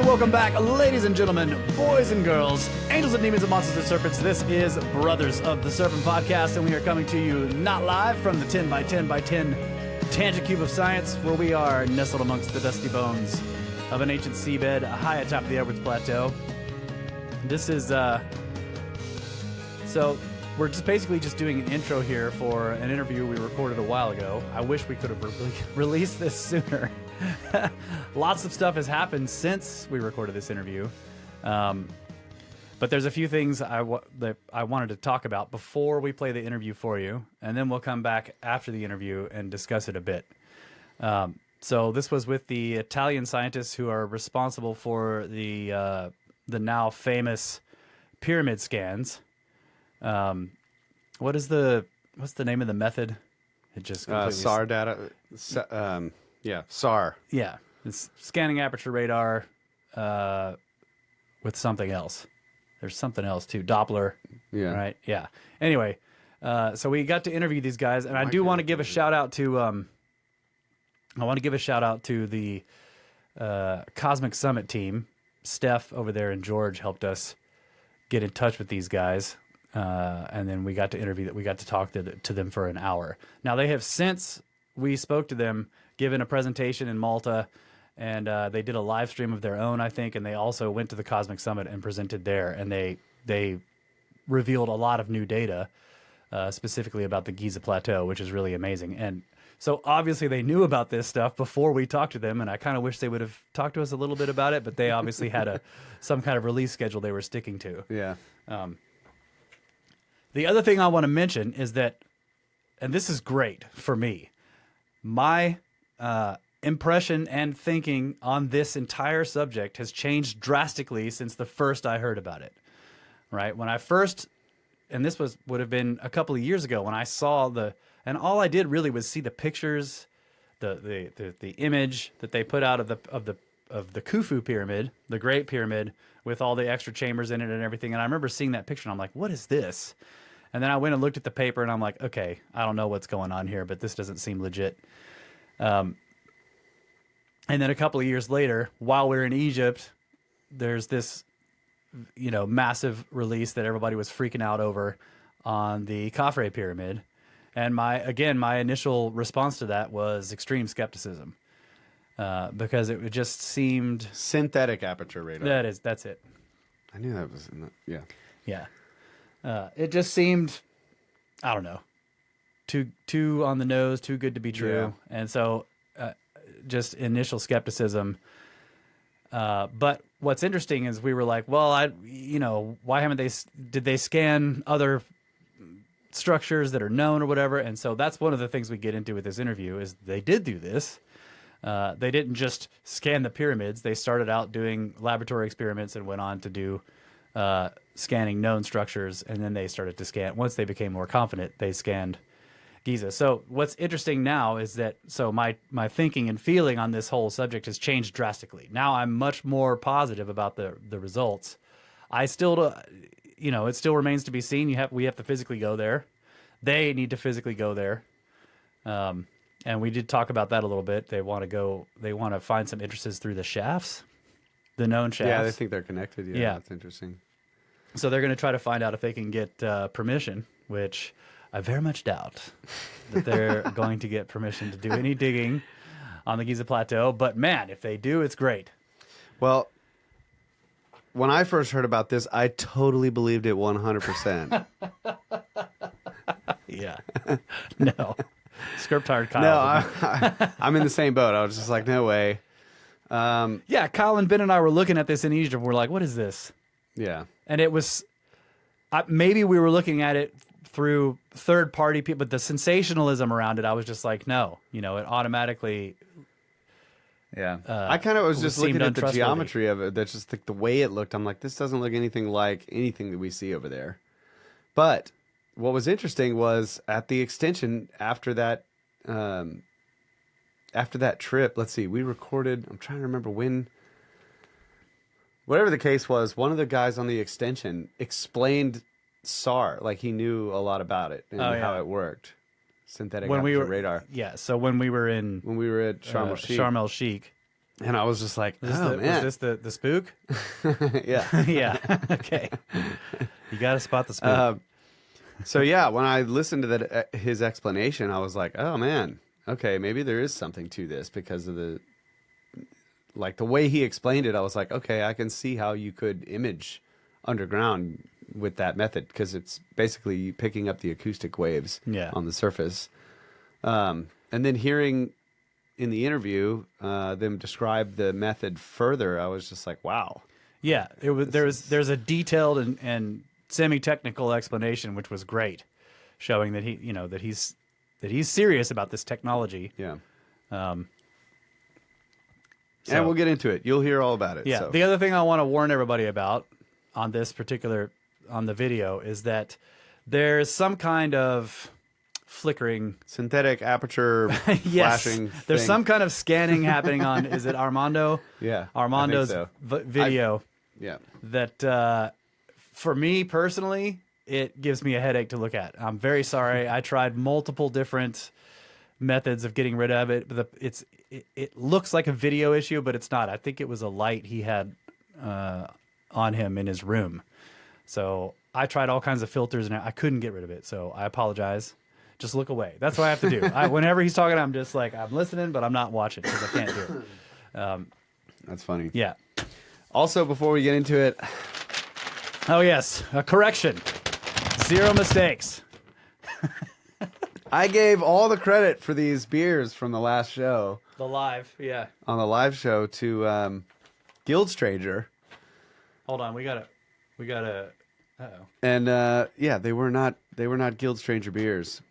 Welcome back, ladies and gentlemen, boys and girls, angels and demons and monsters and serpents. This is Brothers of the Serpent podcast, and we are coming to you not live from the 10 by 10 by 10 tangent cube of science, where we are nestled amongst the dusty bones of an ancient seabed high atop the Edwards Plateau. This is, so we're just basically just doing an intro here for an interview we recorded a while ago. I wish we could have released this sooner. Lots of stuff has happened since we recorded this interview, but there's a few things that I wanted to talk about before we play the interview for you, and then we'll come back after the interview and discuss it a bit. So this was with the Italian scientists who are responsible for the now famous pyramid scans. What's the name of the method? It just SAR data. Yeah, SAR. Yeah, it's Scanning Aperture Radar with something else. There's something else too. Doppler. Yeah. Right. Yeah. Anyway, so we got to interview these guys, and I do want to give a shout out to. I want to give a shout out to the Cosmic Summit team. Steph over there and George helped us get in touch with these guys, and then we got to interview that. We got to talk to them for an hour. Now they have since we spoke to them, given a presentation in Malta, and they did a live stream of their own, I think, and they also went to the Cosmic Summit and presented there, and they revealed a lot of new data, specifically about the Giza Plateau, which is really amazing. And so obviously they knew about this stuff before we talked to them, and I kind of wish they would have talked to us a little bit about it, but they obviously had some kind of release schedule they were sticking to. Yeah. The other thing I want to mention is that, and this is great for me, my impression and thinking on this entire subject has changed drastically since the first I heard about it. Right? When I first, and this would have been a couple of years ago, when I saw and all I did really was see the pictures, the image that they put out of the Khufu pyramid, the Great Pyramid, with all the extra chambers in it and everything. And I remember seeing that picture, and I'm like, what is this? And then I went and looked at the paper, and I'm like, okay, I don't know what's going on here, but this doesn't seem legit. And then a couple of years later, while we're in Egypt, there's this, massive release that everybody was freaking out over on the Khafre pyramid. And my initial response to that was extreme skepticism, because it just seemed Synthetic aperture radar. That's it. I knew that was in the, yeah. Yeah. It just seemed, I don't know, too on the nose, too good to be true. Yeah. And so just initial skepticism. But what's interesting is we were like, well, why did they scan other structures that are known or whatever? And so that's one of the things we get into with this interview is they did do this. They didn't just scan the pyramids. They started out doing laboratory experiments and went on to do scanning known structures, and then they started to scan. Once they became more confident, they scanned Giza. So what's interesting now is that my thinking and feeling on this whole subject has changed drastically. Now I'm much more positive about the results. I still, it still remains to be seen. We have to physically go there. They need to physically go there. And we did talk about that a little bit. They want to find some entrances through the shafts, the known shafts. Yeah, they think they're connected. Yeah. That's interesting. So they're going to try to find out if they can get permission, which I very much doubt that they're going to get permission to do any digging on the Giza Plateau. But man, if they do, it's great. Well, when I first heard about this, I totally believed it 100%. Yeah. No. Script hard Kyle. No, I'm in the same boat. I was just like, no way. Yeah, Kyle and Ben and I were looking at this in Egypt. We're like, what is this? Yeah. And it was, maybe we were looking at it through third-party people, but the sensationalism around it, I was just like, no. It automatically... Yeah. I kind of was just looking at the geometry of it. That's just the way it looked. I'm like, this doesn't look anything like anything that we see over there. But what was interesting was at the extension after that trip, let's see, we recorded, I'm trying to remember when, whatever the case was, one of the guys on the extension explained SAR, like he knew a lot about it and how it worked. Synthetic aperture radar. Yeah, so when we were at Sharm el Sheikh. Sharm el Sheikh, And I was just like, man. Was this the spook? Yeah. Yeah. Okay. You got to spot the spook. So yeah, when I listened to that his explanation, I was like, oh man, okay, maybe there is something to this because of the way he explained it. I was like, okay, I can see how you could image underground with that method because it's basically picking up the acoustic waves on the surface. And then hearing in the interview them describe the method further, I was just like, wow. Yeah, there's a detailed and semi-technical explanation, which was great, showing that he's serious about this technology. Yeah. So, and we'll get into it. You'll hear all about it. Yeah. So. The other thing I want to warn everybody about on the video is that there's some kind of flickering synthetic aperture yes, flashing there's thing. some kind of scanning happening on, is it Armando? Yeah. Armando's I think so. video. Yeah. That for me personally, it gives me a headache to look at. I'm very sorry. I tried multiple different methods of getting rid of it, but it looks like a video issue, but it's not. I think it was a light he had on him in his room. So I tried all kinds of filters and I couldn't get rid of it. So I apologize. Just look away. That's what I have to do. Whenever he's talking, I'm just like, I'm listening, but I'm not watching because I can't do it. That's funny. Yeah. Also, before we get into it, oh yes, a correction. 0 mistakes. I gave all the credit for these beers from the last show. The live, yeah. On the live show to Guild Stranger. Hold on, we gotta. Uh-oh. And yeah, they were not Guild Stranger beers.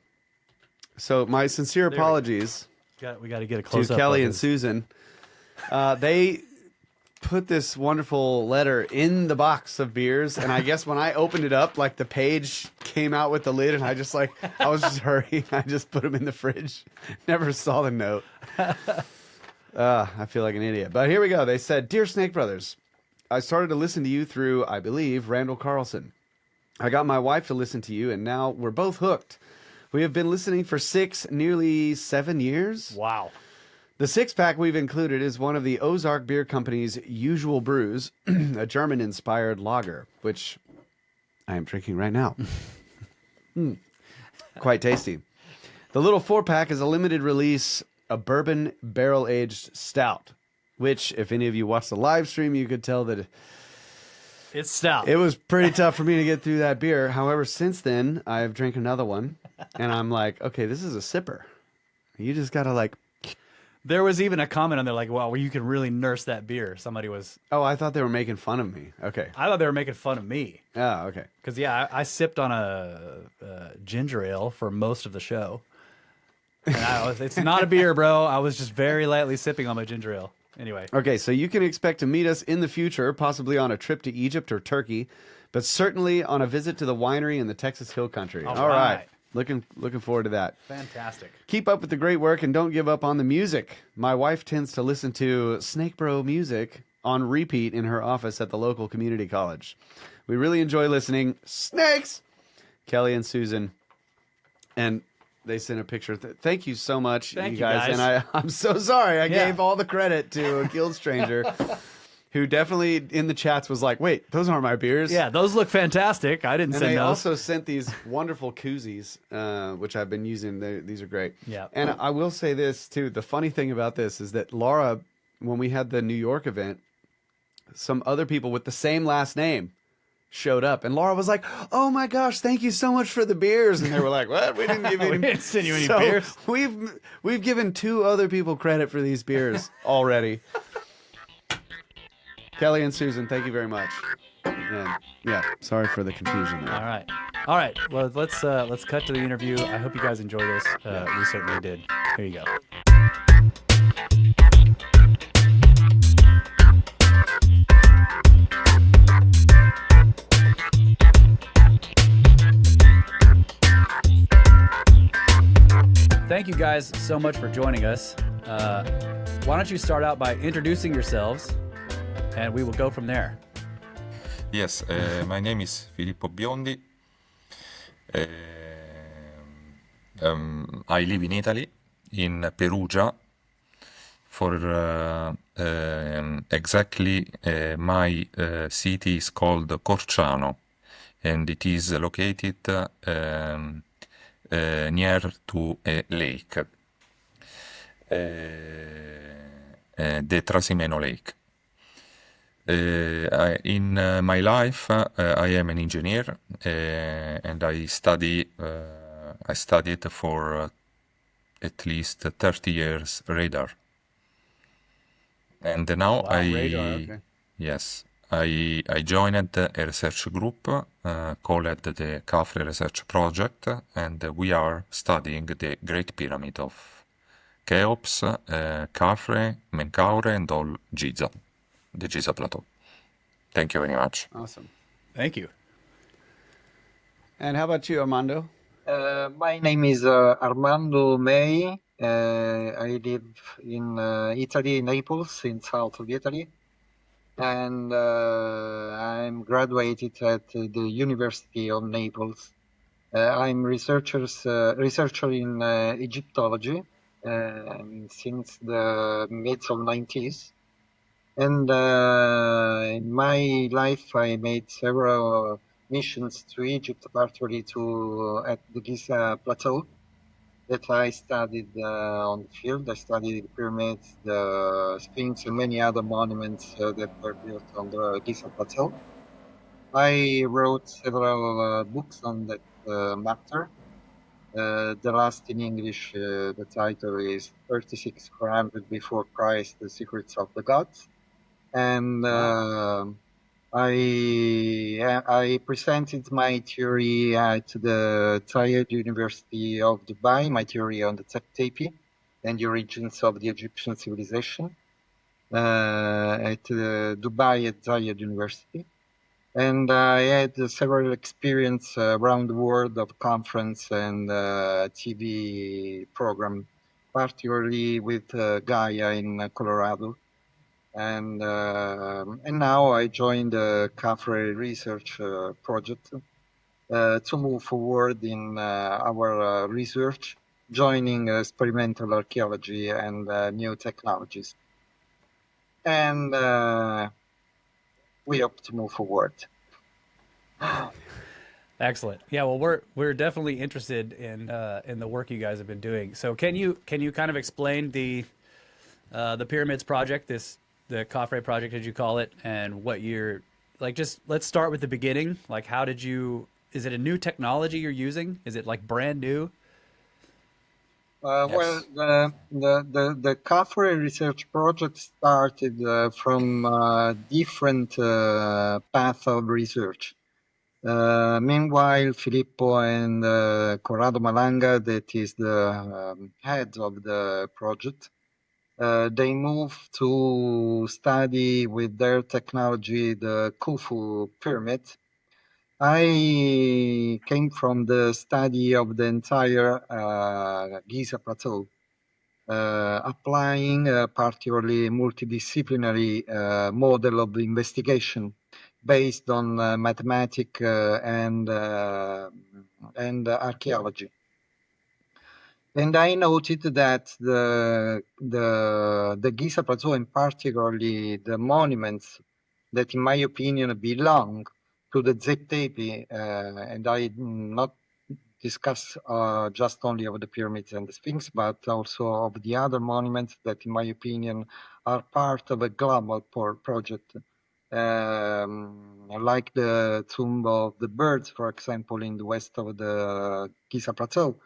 So my sincere apologies. We got to get a close to up Kelly and Susan. They put this wonderful letter in the box of beers, and I guess when I opened it up, like the page came out with the lid, and I was just hurrying. I just put them in the fridge. Never saw the note. I feel like an idiot. But here we go. They said, "Dear Snake Brothers, I started to listen to you through, I believe, Randall Carlson. I got my wife to listen to you, and now we're both hooked. We have been listening for 6, nearly 7 years. Wow. The 6-pack we've included is one of the Ozark Beer Company's Usual Brews, a German-inspired lager, which I am drinking right now. Quite tasty. The little 4-pack is a limited release, a bourbon barrel-aged stout, which, if any of you watched the live stream, you could tell that it's stout. It was pretty tough for me to get through that beer. However, since then, I've drank another one, and I'm like, okay, this is a sipper. You just got to like... There was even a comment on there like, wow, where you can really nurse that beer. Somebody was... Oh, I thought they were making fun of me. Okay. I thought they were making fun of me. Oh, okay. Because, yeah, I sipped on a ginger ale for most of the show. And it's not a beer, bro. I was just very lightly sipping on my ginger ale. Anyway. Okay, so you can expect to meet us in the future, possibly on a trip to Egypt or Turkey, but certainly on a visit to the winery in the Texas Hill Country. All right. Looking forward to that. Fantastic. Keep up with the great work and don't give up on the music. My wife tends to listen to Snake Bro music on repeat in her office at the local community college. We really enjoy listening. Snakes! Kelly and Susan. And they sent a picture. Thank you so much, Thank you guys. guys. And I'm so sorry. I gave all the credit to a Guild Stranger who definitely in the chats was like, wait, those aren't my beers. Yeah, those look fantastic. I didn't And say they those. also sent these wonderful koozies, which I've been using. These are great. Yeah. And I will say this, too. The funny thing about this is that Laura, when we had the New York event, some other people with the same last name showed up. And Laura was like, oh, my gosh, thank you so much for the beers. And they were like, what? We didn't give you We any didn't send you any beers. We've given 2 other people credit for these beers already. Kelly and Susan, thank you very much. And yeah, sorry for the confusion there. All right. Well, let's cut to the interview. I hope you guys enjoy this. We certainly did. Here you go. Thank you guys so much for joining us. Why don't you start out by introducing yourselves, and we will go from there. Yes, my name is Filipo Biondi. I live in Italy, in Perugia, For exactly, my city is called Corciano, and it is located near to a lake, the Trasimeno Lake. In my life, I am an engineer, and I studied for at least 30 years radar. And now radar, okay. Yes, I joined a research group called the Khafre Research Project, and we are studying the Great Pyramid of Cheops, Khafre, Menkaure, and all Giza, the Giza Plateau. Thank you very much. Awesome. Thank you. And how about you, Armando? My name is Armando May. I live in Italy, Naples, in south of Italy, and I'm graduated at the University of Naples. I'm researcher in Egyptology since the mid of 90s. And in my life, I made several missions to Egypt, particularly at the Giza Plateau, that I studied on the field. I studied the pyramids, the Sphinx, and many other monuments that were built on the Giza Plateau. I wrote several books on that matter. The last in English, the title is 3600 Before Christ, The Secrets of the Gods. And I presented my theory at the Tired University of Dubai, my theory on the Tepi and the origins of the Egyptian civilization at Dubai at Tired University. And I had several experience around the world of conference and TV program, particularly with Gaia in Colorado. And now I joined the Khafre research project to move forward in our research, joining experimental archaeology and new technologies. And we hope to move forward. Excellent. Yeah, well, we're definitely interested in the work you guys have been doing. So can you kind of explain the Pyramids project, the Khafre project, as you call it, and what you're like? Just let's start with the beginning. Like, how did you? Is it a new technology you're using? Is it like brand new? Yes. Well, the Khafre research project started from different path of research. Meanwhile, Filippo and Corrado Malanga, that is the head of the project, they moved to study with their technology the Khufu pyramid. I came from the study of the entire Giza Plateau, applying a particularly multidisciplinary model of investigation based on mathematics and archaeology. And I noted that the Giza Plateau, and particularly the monuments that, in my opinion, belong to the Zeptepi, and I not discuss just only of the pyramids and the Sphinx, but also of the other monuments that, in my opinion, are part of a global project, like the Tomb of the Birds, for example, in the west of the Giza Plateau,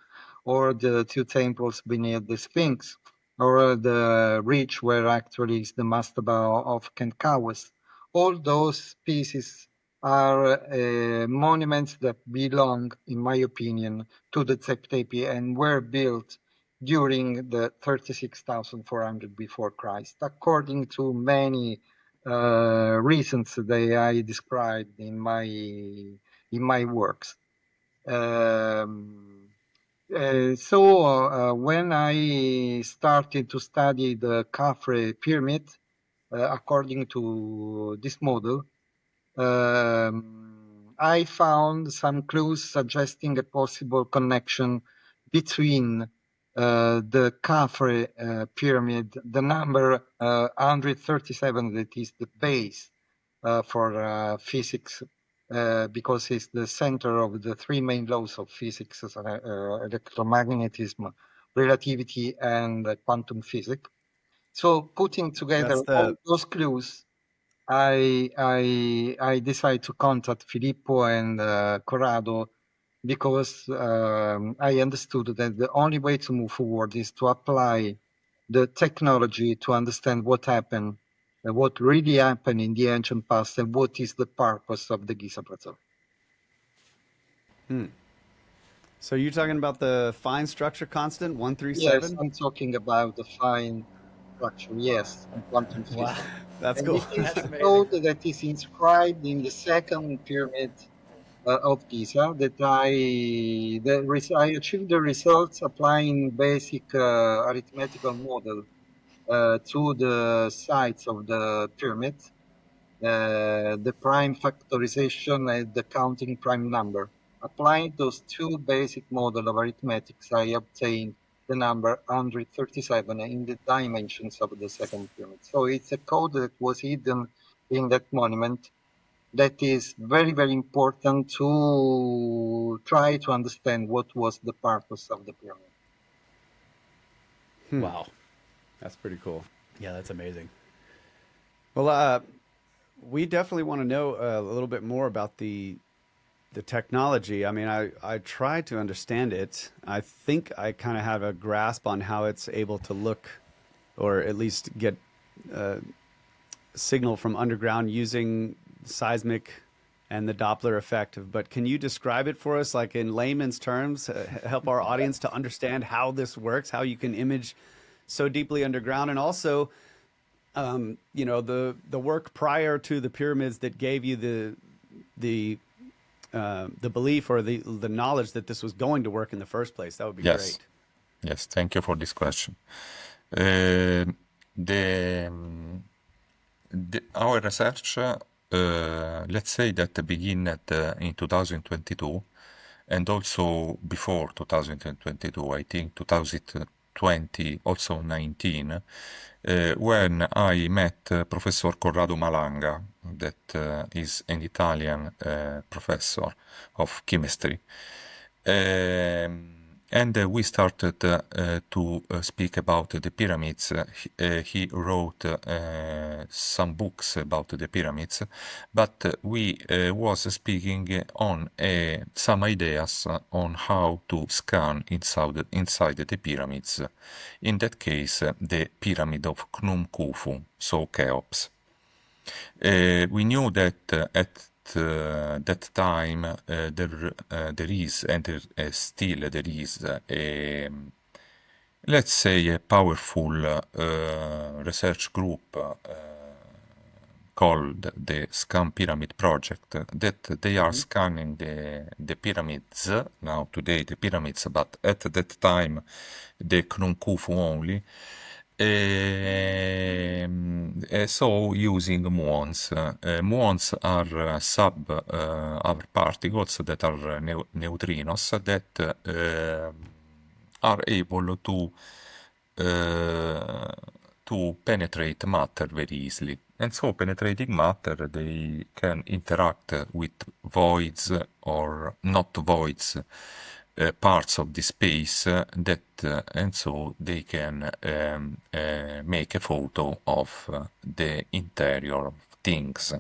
or the two temples beneath the Sphinx, or the ridge where actually is the mastaba of Kenkawes. All those pieces are monuments that belong, in my opinion, to the Zeptepi and were built during the 36,400 before Christ, according to many reasons that I described in my works. So when I started to study the Khafre pyramid, according to this model, I found some clues suggesting a possible connection between the Khafre pyramid, the number 137, that is the base for physics, because it's the center of the three main laws of physics: electromagnetism, relativity, and quantum physics. So putting together all those clues, I decided to contact Filippo and Corrado, because I understood that the only way to move forward is to apply the technology to understand what happened, what really happened in the ancient past, and what is the purpose of the Giza Plateau. So you're talking about the fine structure constant, 137? Yes, I'm talking about the fine structure, yes, and quantum physics. Wow. That's And cool. it is That's a amazing. code that is inscribed in the second pyramid of Giza, that I achieved the results applying basic arithmetical model to the sides of the pyramid, the prime factorization and the counting prime number. Applying those two basic model of arithmetics, I obtained the number 137 in the dimensions of the second pyramid. So it's a code that was hidden in that monument, that is very, very important to try to understand what was the purpose of the pyramid. Wow. That's pretty cool. Yeah, that's amazing. Well, we definitely want to know a little bit more about the technology. I mean, I tried to understand it. I think I kind of have a grasp on how it's able to look, or at least get signal from underground using seismic and the Doppler effect. But can you describe it for us, like in layman's terms, help our audience to understand how this works, how you can image so deeply underground, and also, you know, the work prior to the pyramids that gave you the belief or the knowledge that this was going to work in the first place? That would be great. Yes, thank you for this question. The our research, let's say that began in 2022, and also before 2022, I think 2020, also 19, when I met Professor Corrado Malanga, that is an Italian professor of chemistry. And we started to speak about the pyramids. He wrote some books about the pyramids, but we was speaking on some ideas on how to scan inside the pyramids. In that case, the pyramid of Khnum Khufu, so Cheops. We knew that at that time there is, and still there is, let's say a powerful research group called the Scan Pyramid Project, that they are scanning the pyramids, now today the pyramids, but at that time the Khnum Khufu only. So using muons. Muons are are particles that are neutrinos that are able to penetrate matter very easily. And so penetrating matter, they can interact with voids or not voids, parts of the space that, and so they can make a photo of the interior of things.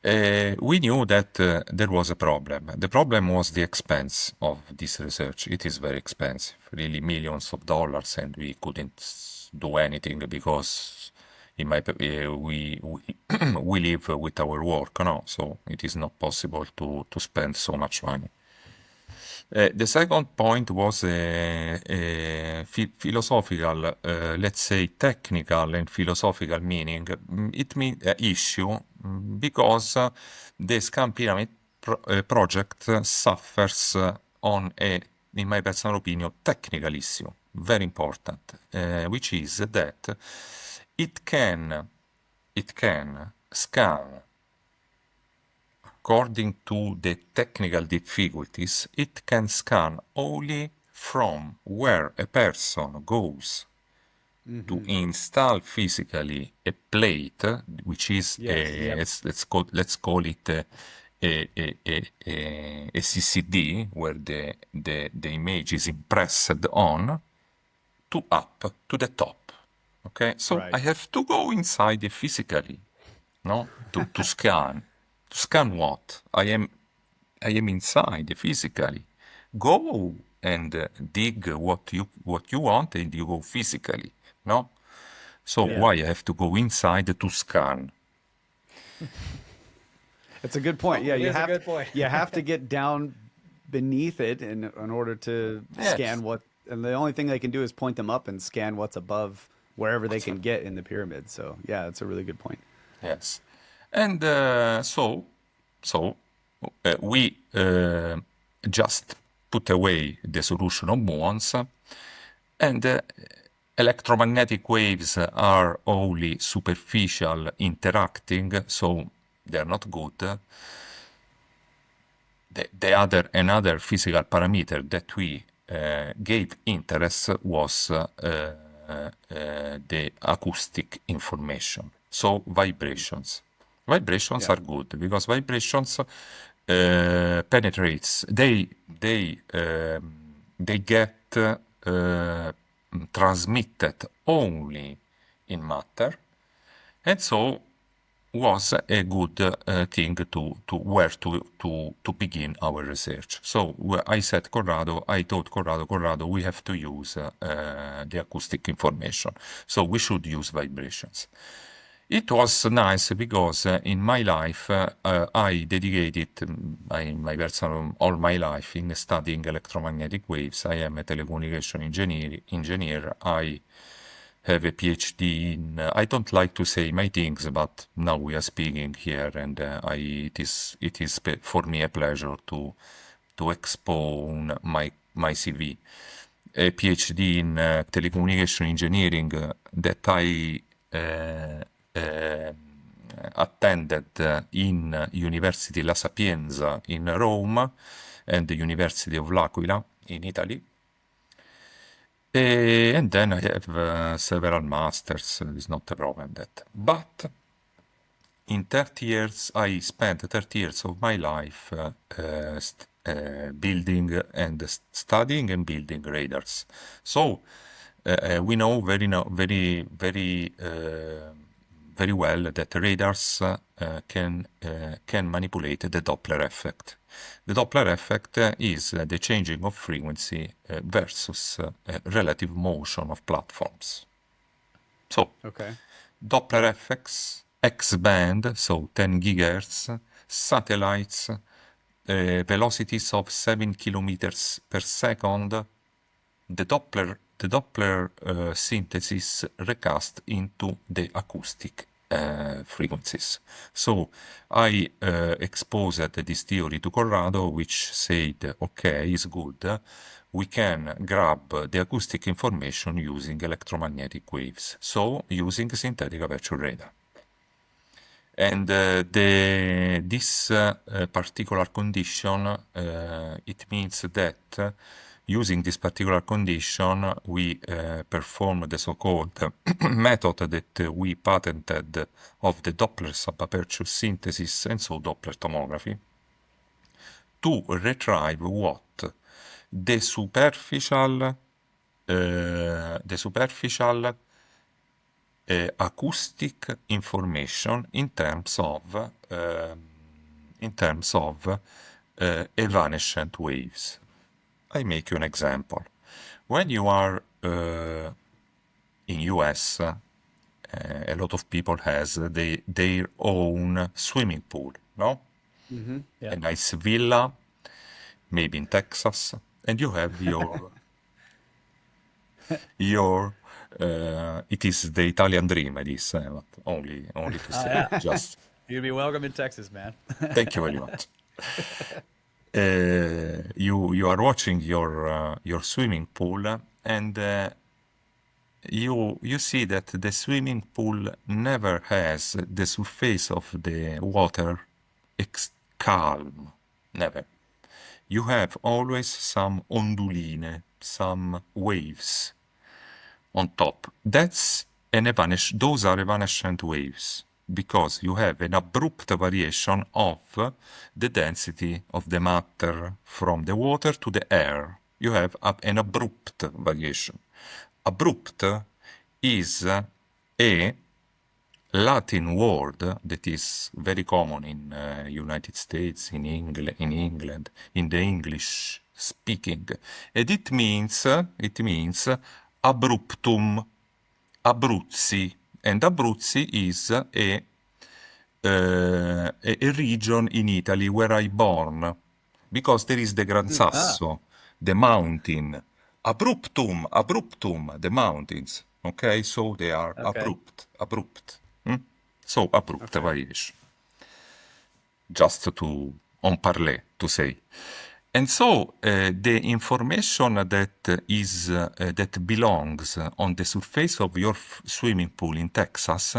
We knew that there was a problem. The problem was the expense of this research. It is very expensive, really millions of dollars, and we couldn't do anything because in my we we live with our work, no, so it is not possible to spend so much money. The second point was a philosophical, let's say technical and philosophical meaning. It means issue because the Scan Pyramid project suffers on a, in my personal opinion, technical issue, very important, which is that it can scan. According to the technical difficulties, it can scan only from where a person goes to install physically a plate, which is let's call it a CCD, where the image is impressed on, to up to the top. Okay, so I have to go inside it physically, no, to scan. To scan what? I am inside physically. Go and dig what you want, and you go physically, no? So why I have to go inside to scan? It's a good point. Yeah, It is a good point. you have to get down beneath it in order to scan what, and the only thing they can do is point them up and scan what's above wherever they can get in the pyramid. So yeah, it's a really good point. Yes, and so we just put away the solution of muons, and electromagnetic waves are only superficial interacting, so they're not good. Another physical parameter that we gave interest was the acoustic information. So vibrations. Vibrations are good because vibrations penetrates. They get transmitted only in matter, and so was a good thing to where to begin our research. So I told Corrado, we have to use the acoustic information. So we should use vibrations. It was nice because in my life I dedicated all my life in studying electromagnetic waves. I am a telecommunication engineer. I have a PhD in. I don't like to say my things, but now we are speaking here, and it is for me a pleasure to expose my CV. A PhD in telecommunication engineering that I attended in University La Sapienza in Rome and the University of L'Aquila in Italy. And then I have several masters. It's not a problem that. But in 30 years, I spent 30 years of my life building and studying and building radars. So we know very well that radars can manipulate the Doppler effect. The Doppler effect is the changing of frequency versus relative motion of platforms. So, Doppler effects, X-band, so 10 gigahertz, satellites, velocities of 7 kilometers per second, the Doppler synthesis recast into the acoustic frequencies. So I exposed this theory to Corrado, which said, okay, it's good. We can grab the acoustic information using electromagnetic waves, so using synthetic aperture radar. And this particular condition, it means that using this particular condition, we perform the so-called method that we patented of the Doppler subaperture synthesis, and so Doppler tomography, to retrieve what? The superficial acoustic information in terms of evanescent waves. I make you an example. When you are in US, a lot of people has their own swimming pool, no? Mm-hmm. Yeah. A nice villa, maybe in Texas, and you have your it is the Italian dream, it is, but only to say, just You'd be welcome in Texas, man. thank you very much. You are watching your swimming pool, and you see that the swimming pool never has the surface of the water calm, never. You have always some onduline, some waves on top. Those are evanescent waves, because you have an abrupt variation of the density of the matter from the water to the air. You have an abrupt variation. Abrupt is a Latin word that is very common in United States, in England, in the English speaking, and it means abruptum, Abruzzi, and Abruzzi is a region in Italy where I born, because there is the Gran Sasso, the mountain, abruptum, the mountains. Okay, so they are abrupt. So abrupt variation. Just to on parler to say. And so the information that belongs on the surface of your swimming pool in Texas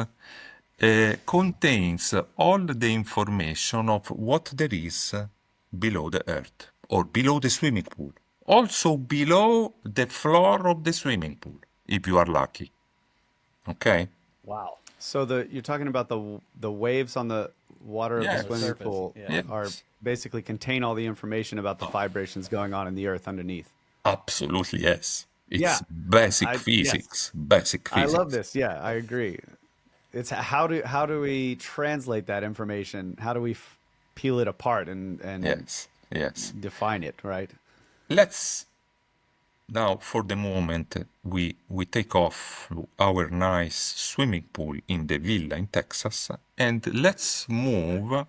contains all the information of what there is below the earth or below the swimming pool. Also below the floor of the swimming pool, if you are lucky. Okay? Wow. So you're talking about the waves on the water of the swimming pool are basically contain all the information about the vibrations going on in the earth underneath. Absolutely, yes. It's basic physics. Yes. Basic physics. I love this. Yeah, I agree. It's how do we translate that information? How do we peel it apart and yes define it, right? Let's now, for the moment, we take off our nice swimming pool in the villa in Texas, and let's move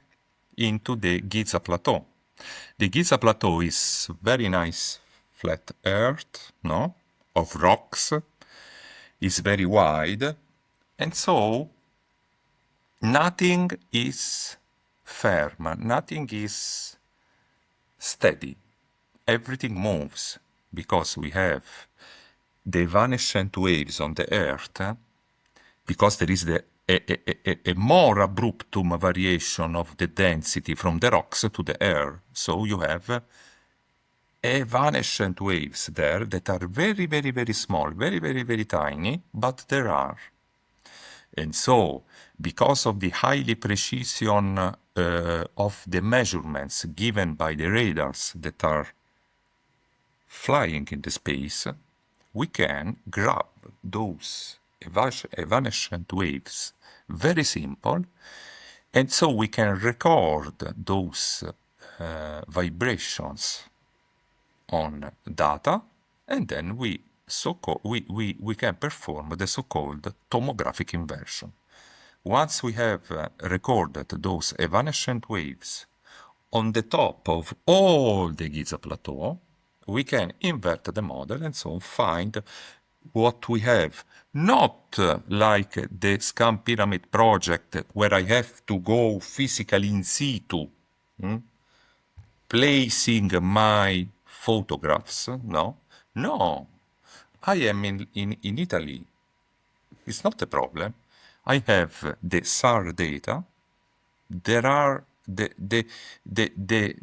into the Giza Plateau. The Giza Plateau is very nice flat earth, no, of rocks. It's very wide, and so nothing is firm, nothing is steady. Everything moves, because we have the evanescent waves on the earth, because there is a more abruptum variation of the density from the rocks to the air. So you have evanescent waves there that are very, very, very small, very, very, very tiny, but there are. And so, because of the highly precision of the measurements given by the radars that are flying in the space, we can grab those evanescent waves, very simple, and so we can record those vibrations on data, and then we can perform the so-called tomographic inversion. Once we have recorded those evanescent waves on the top of all the Giza Plateau, we can invert the model and so find what we have. Not like the Scan Pyramid project, where I have to go physically in situ, placing my photographs. No. I am in Italy. It's not a problem. I have the SAR data. There are the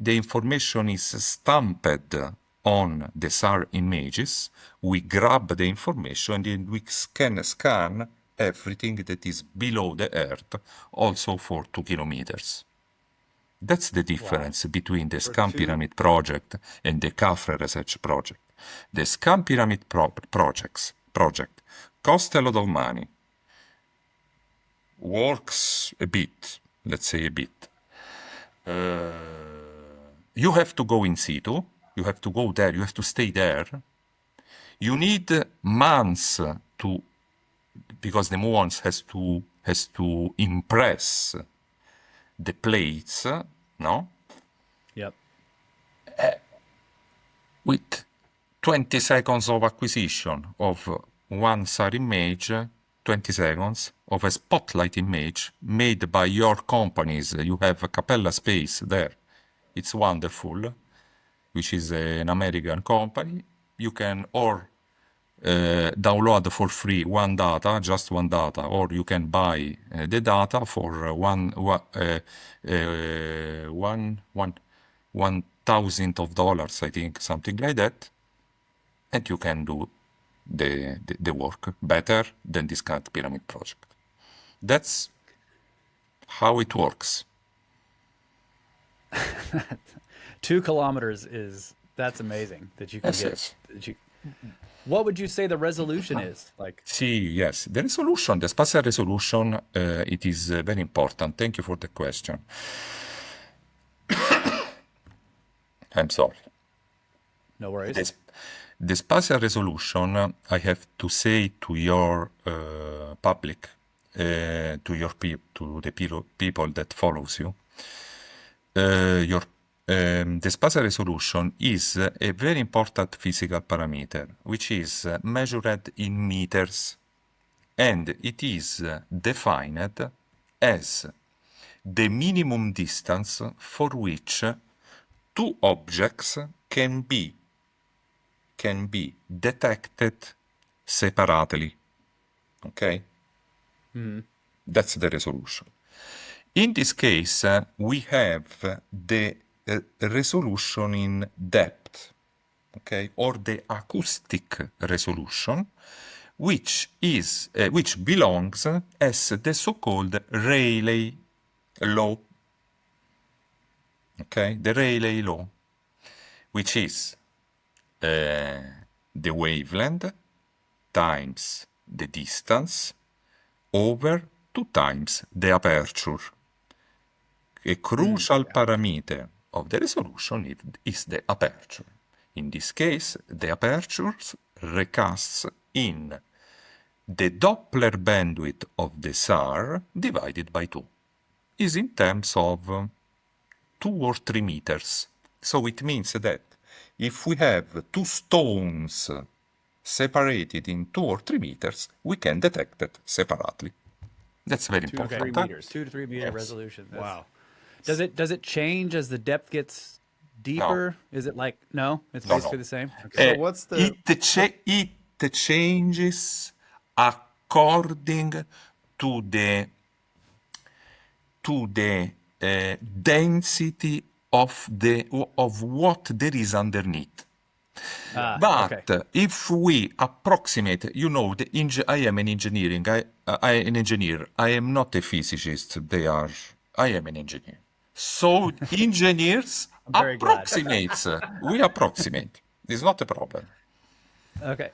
information is stamped on the SAR images. We grab the information and then we scan everything that is below the earth, also for 2 kilometers. That's the difference between the Scan Pyramid project and the CAFRE research project. The Scan Pyramid project costs a lot of money, works a bit, let's say a bit. You have to go in situ, you have to go there, you have to stay there. You need months because the movements has to impress the plates, no? Yep. With 20 seconds of acquisition of one SAR image, 20 seconds of a spotlight image made by your companies. You have a Capella Space there. It's wonderful, which is an American company. You can download for free just one data, or you can buy the data for $1,000, I think, something like that. and you can do the work better than this Great Pyramid project. That's how it works. 2 kilometers that's amazing that you can Yes, get. yes. What would you say the resolution is? Like, See, yes, the resolution, the spatial resolution, it is very important. Thank you for the question. I'm sorry. no worries. The spatial resolution, I have to say to your public, to the people that follows you, the spatial resolution is a very important physical parameter, which is measured in meters, and it is defined as the minimum distance for which 2 objects can be detected separately. Okay? That's the resolution. In this case, we have the resolution in depth, okay, or the acoustic resolution, which belongs as the so-called Rayleigh law. Okay, the Rayleigh law, which is the wavelength times the distance over 2 times the aperture. A crucial parameter of the resolution is the aperture. In this case, the aperture recasts in the Doppler bandwidth of the SAR divided by 2. Is in terms of 2 or 3 meters. So it means that if we have 2 stones separated in 2 or 3 meters, we can detect it separately. That's very 2 to important. 3 meters. 2 to 3 meter Yes. resolution. Wow. Does it change as the depth gets deeper? Is it like no? It's basically the same. Okay. So what's the It changes according to the density of what there is underneath. But okay. if we approximate, I am an engineering. I an engineer. I am not a physicist. I am an engineer. So engineers very glad. approximates. We approximate. It's not a problem. Okay.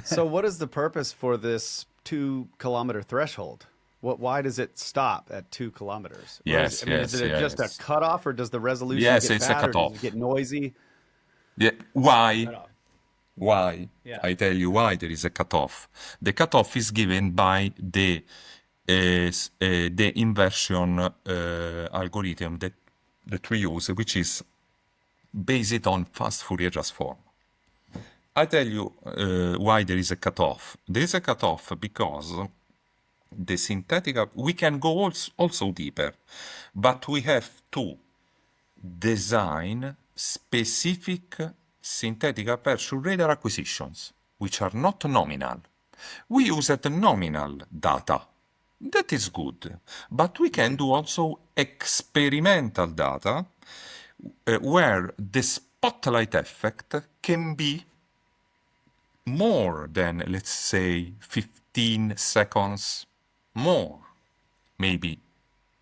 So what is the purpose for this 2 kilometer threshold? Why does it stop at 2 kilometers? Or Yes, is it just a yes. cutoff, or does the resolution Yes, get it's a bad, or does cutoff. it get noisy? Yeah. Why? Cutoff. Why? Yeah. I tell you why there is a cutoff. The cutoff is given by the inversion algorithm that we use, which is based on fast Fourier transform. I tell you why there is a cutoff. There is a cutoff because the synthetic, we can go also deeper, but we have to design specific synthetic aperture radar acquisitions, which are not nominal. We use nominal data. That is good. But we can do also experimental data where the spotlight effect can be more than, let's say, 15 seconds more, maybe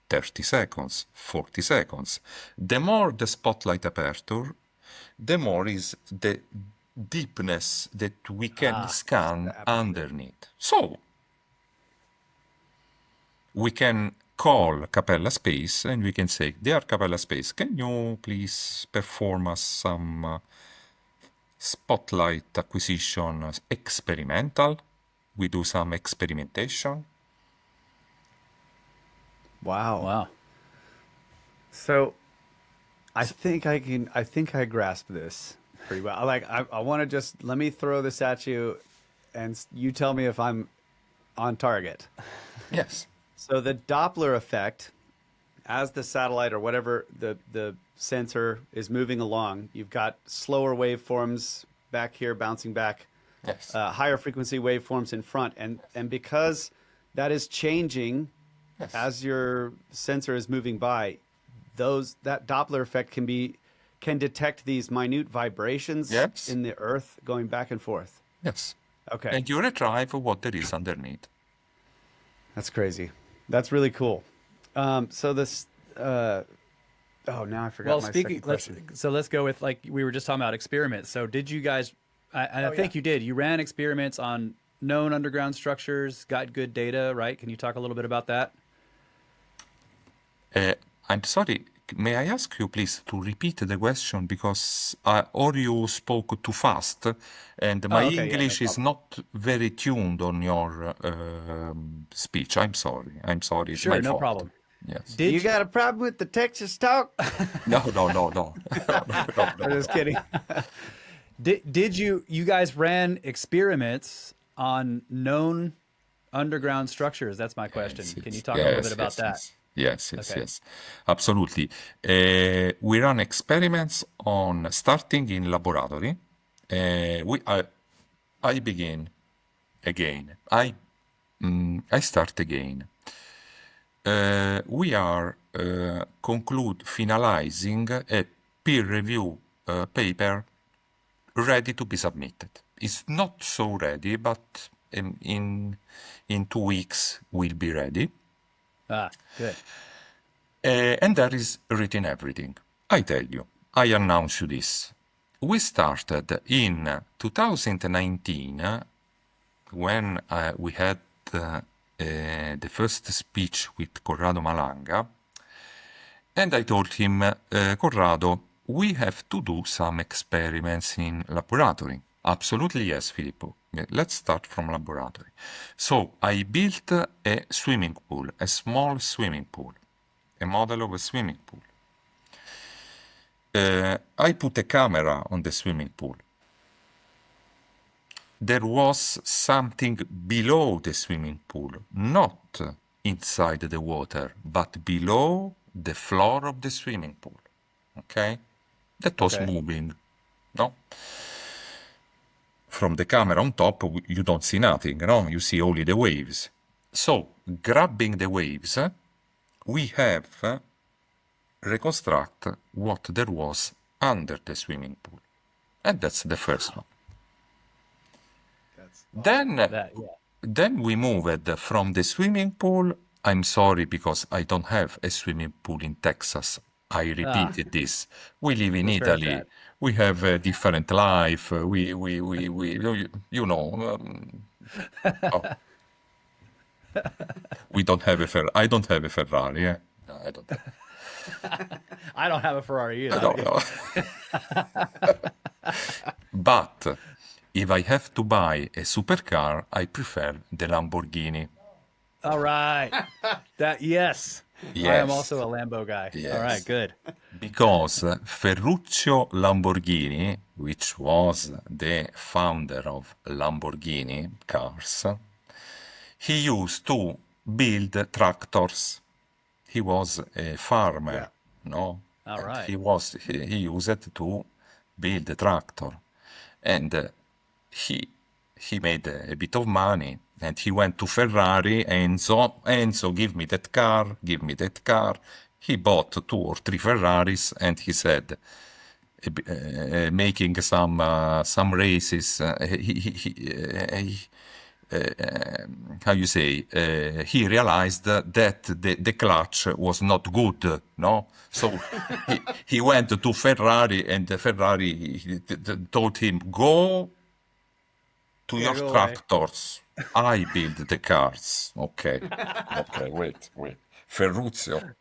30 seconds, 40 seconds. The more the spotlight aperture, the more is the deepness that we can scan underneath. So, we can call Capella Space and we can say, dear Capella Space, can you please perform us some spotlight acquisition experimental? We do some experimentation. Wow. So I think I grasp this pretty well. I want to just, let me throw this at you and you tell me if I'm on target. Yes. So the Doppler effect, as the satellite or whatever the sensor is moving along, you've got slower waveforms back here bouncing back, Yes. higher frequency waveforms in front, and because that is changing as your sensor is moving by, that Doppler effect can be can detect these minute vibrations Yes. in the earth going back and forth. Yes. Okay. And you retrieve what there is underneath. That's crazy. That's really cool. So this, oh, now I forgot Well, my speaking, second question. let's go with, like we were just talking about, experiments. So did you guys? I think you did. You ran experiments on known underground structures, got good data, right? Can you talk a little bit about that? I'm sorry, may I ask you please to repeat the question because or you spoke too fast and my okay, English no is not very tuned on your speech. I'm sorry. It's sure, my no fault. problem. Yes. Did You got a problem with the Texas talk? No. I'm just kidding. Did you guys ran experiments on known underground structures? That's my question. Can you talk a little bit about that? Yes, Okay. absolutely. We run experiments on starting in laboratory. I begin again. I start again. We are finalizing a peer review paper ready to be submitted. It's not so ready, but in 2 weeks will be ready. Good. And there is written everything. I tell you, I announce you this. We started in 2019 when we had the first speech with Corrado Malanga. And I told him, Corrado, we have to do some experiments in laboratory. Absolutely yes, Filippo. Let's start from laboratory. So I built a swimming pool, a small swimming pool, a model of a swimming pool. I put a camera on the swimming pool. There was something below the swimming pool, not inside the water, but below the floor of the swimming pool. Okay? That was moving. No? From the camera on top, you don't see nothing, no? You see only the waves. So, grabbing the waves, we have reconstruct what there was under the swimming pool. And that's the first one. Then we moved from the swimming pool. I'm sorry because I don't have a swimming pool in Texas. I repeated this. We live in Italy. We have a different life. You know. We don't have I don't have a Ferrari. No, I don't have. I don't have a Ferrari either. I don't know. But if I have to buy a supercar, I prefer the Lamborghini. All right. Yes. I am also a Lambo guy. Yes. All right, good. Because Ferruccio Lamborghini, which was the founder of Lamborghini cars, he used to build tractors. He was a farmer, no? All right. He used it to build a tractor, and he made a bit of money, and he went to Ferrari. Enzo, give me that car. He bought 2 or 3 Ferraris, and he said, making some races, how you say, he realized that the clutch was not good, no? So he went to Ferrari, and the Ferrari told him, go to your tractors. I build the cars. Okay, wait. Ferruccio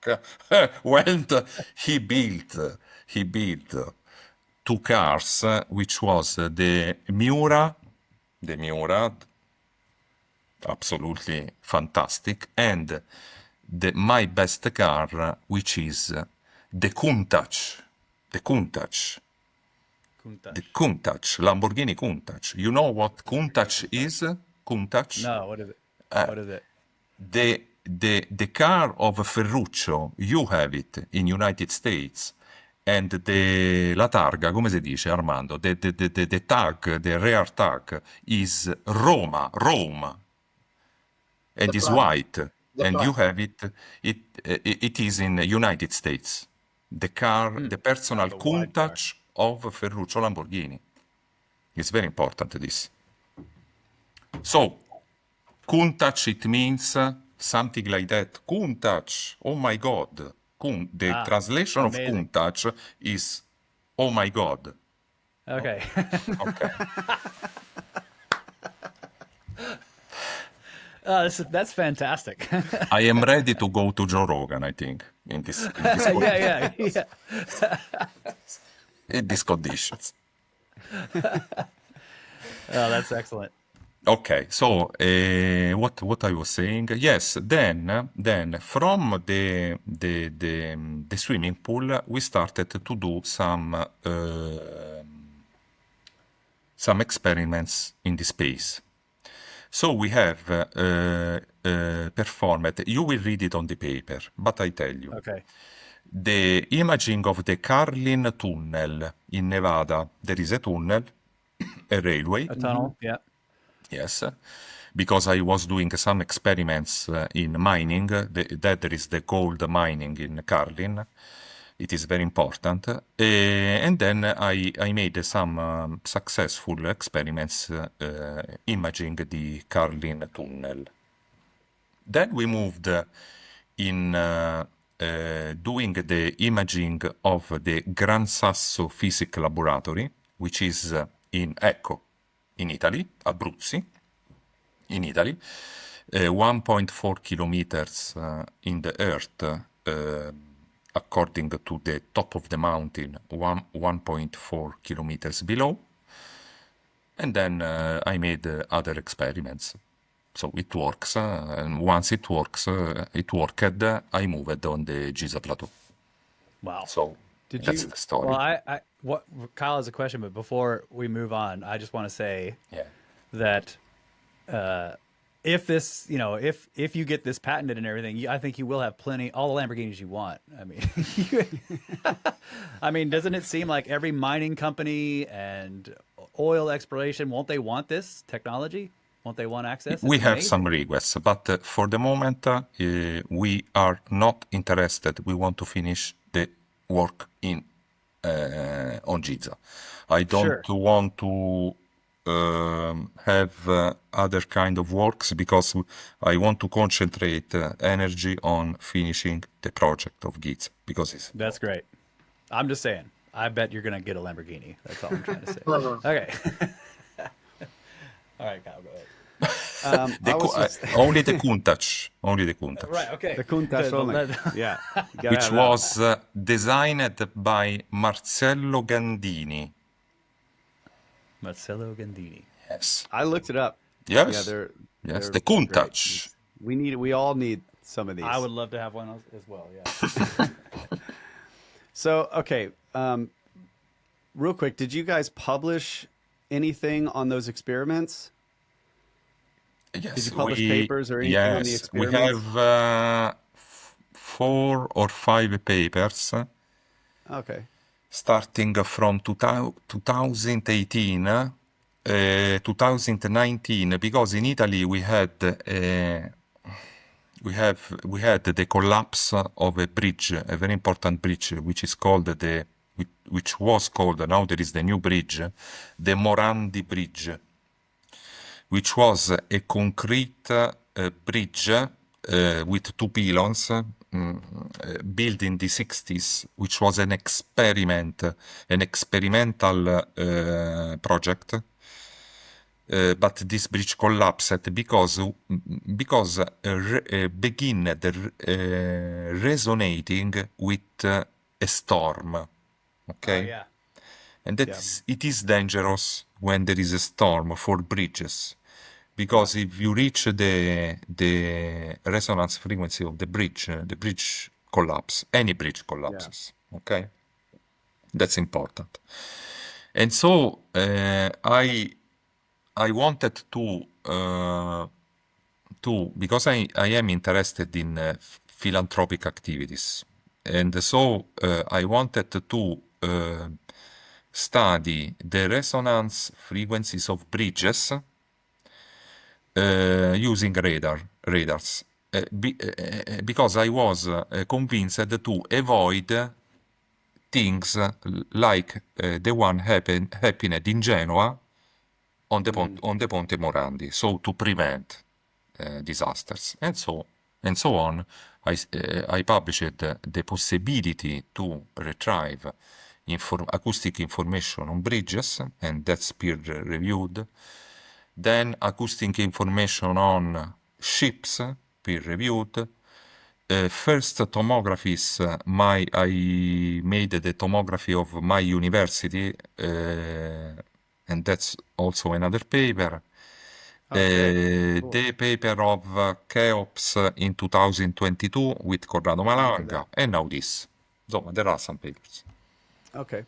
went, he built 2 cars, which was the Miura, absolutely fantastic, and my best car, which is the Countach. The Lamborghini Countach. You know what Countach is? Countach? No, what is it? What is it? The car of Ferruccio, you have it in United States, and la targa, come si dice, Armando? The tag, the rear tag is Rome, and is white, and you have it. It is in the United States. the personal the wide car. Countach of Ferruccio Lamborghini. It's very important, this. So, Countach, it means something like that. Countach, oh my God. The translation of Countach is, oh my God. Okay. Okay. That's fantastic. I am ready to go to Joe Rogan, I think, in this yeah. in these conditions. Oh, that's excellent. Okay, so what I was saying? Yes, then from the swimming pool we started to do some experiments in the space. So we have performed. You will read it on the paper, but I tell you. Okay. The imaging of the Carlin Tunnel in Nevada. There is a tunnel, a railway. A tunnel, yeah. Yes, because I was doing some experiments in mining. That there is the gold mining in Carlin. It is very important. And then I made some successful experiments imaging the Carlin Tunnel. Then we moved in doing the imaging of the Gran Sasso Physics Laboratory, which is in Ecco, in Italy, Abruzzi, in Italy, 1.4 kilometers in the earth, according to the top of the mountain, 1.4 kilometers below. And then I made other experiments. So it works, and once it worked, I moved on the Giza Plateau. Wow. So that's the story. Well, Kyle has a question, but before we move on, I just want to say that if this, if you get this patented and everything, I think you will have all the Lamborghinis you want. I mean, doesn't it seem like every mining company and oil exploration, won't they want this technology? Won't they want access? We have some requests, but for the moment, we are not interested. We want to finish the work on Giza. I don't want to have other kind of works because I want to concentrate energy on finishing the project of Giza. That's great. I'm just saying. I bet you're gonna get a Lamborghini. That's all I'm trying to say. Okay. All right, Kyle, go ahead. Only the Countach. Only the Countach. Right, okay. The Countach only. Yeah. Which was designed by Marcello Gandini. Marcello Gandini. Yes. I looked it up. Yes. Yeah, they're the Countach. We all need some of these. I would love to have one as well, yeah. So, okay. Real quick, did you guys publish anything on those experiments? Yes, did you publish papers or anything on the experiments? We have 4 or 5 papers. Okay. Starting from 2018, 2019, because in Italy we had the collapse of a bridge, a very important bridge, which was called, now there is the new bridge, the Morandi Bridge, which was a concrete bridge with 2 pylons built in the 60s, which was an experimental project. But this bridge collapsed because began resonating with a storm. Okay. Oh, yeah. And it is dangerous when there is a storm for bridges, because if you reach the resonance frequency of the bridge collapse. Any bridge collapses. Yeah. Okay, that's important. And so I wanted to because I am interested in philanthropic activities, and so I wanted to study the resonance frequencies of bridges using radars, because I was convinced to avoid things like the one happened in Genoa on the Ponte Morandi, so to prevent disasters and so on. I published the possibility to retrieve acoustic information on bridges, and that's peer reviewed. Then acoustic information on ships, peer reviewed. First tomographies, I made the tomography of my university, and that's also another paper. Cool. The paper of Cheops in 2022 with Corrado Malanga, and now this. So there are some papers. Okay.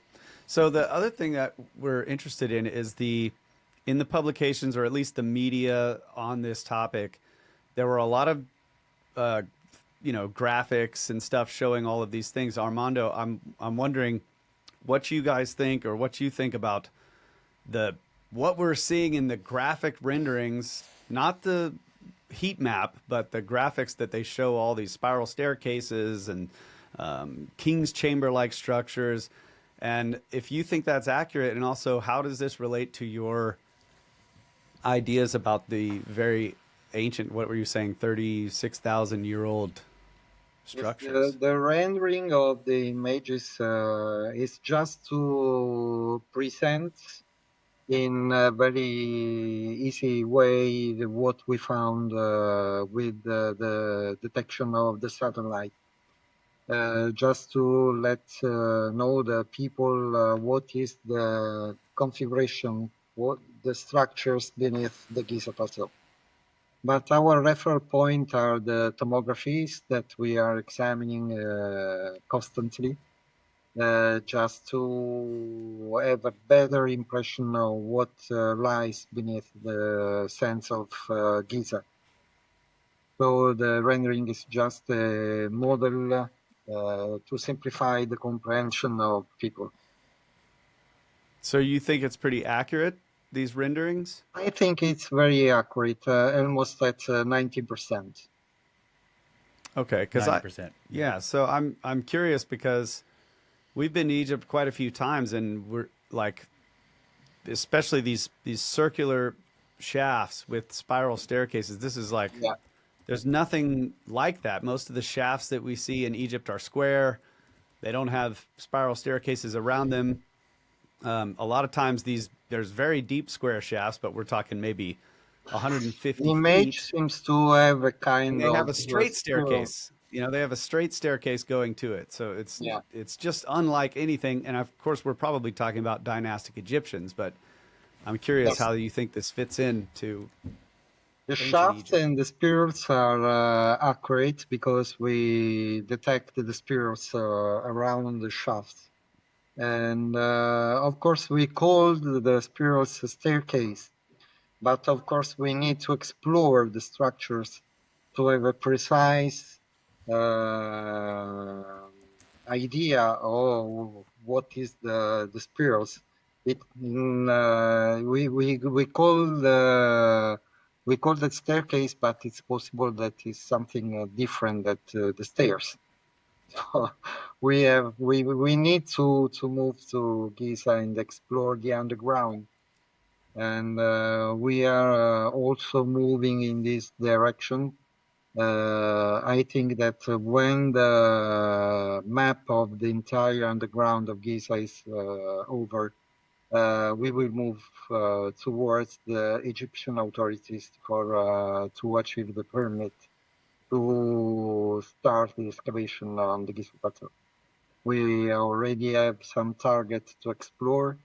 So the other thing that we're interested in is in the publications, or at least the media on this topic, there were a lot of graphics and stuff showing all of these things. Armando, I'm wondering what you guys think, or what you think about what we're seeing in the graphic renderings, not the heat map, but the graphics that they show all these spiral staircases and King's Chamber-like structures. And if you think that's accurate, and also how does this relate to your ideas about the very ancient, what were you saying, 36,000-year-old structures? The rendering of the images is just to present in a very easy way what we found with the detection of the satellite. Just to let know the people what is the configuration, what the structures beneath the Giza Plateau. But our reference point are the tomographies that we are examining constantly, just to have a better impression of what lies beneath the sands of Giza. So the rendering is just a model to simplify the comprehension of people. So you think it's pretty accurate, these renderings? I think it's very accurate, almost at 90%. Okay, because 90%. Yeah, so I'm curious because we've been to Egypt quite a few times, and we're like, especially these circular shafts with spiral staircases. This is like, Yeah. there's nothing like that. Most of the shafts that we see in Egypt are square. They don't have spiral staircases around them. A lot of times there's very deep square shafts, but we're talking maybe 150 The image feet. seems to have a And kind they of have a straight spiral. staircase. They have a straight staircase going to it. So Yeah. it's just unlike anything. And of course, we're probably talking about dynastic Egyptians, but I'm curious Yes. how you think this fits into The ancient shafts Egypt. and the spirals are accurate because we detect the spirals around the shafts. And of course, we called the spirals a staircase. But of course, we need to explore the structures to have a precise idea of what is the spirals. We call that staircase, but it's possible that it's something different that the stairs. So we need to move to Giza and explore the underground. And we are also moving in this direction. I think that when the map of the entire underground of Giza is over, we will move towards the Egyptian authorities to achieve the permit to start the excavation on the Giza Plateau. We already have some targets to explore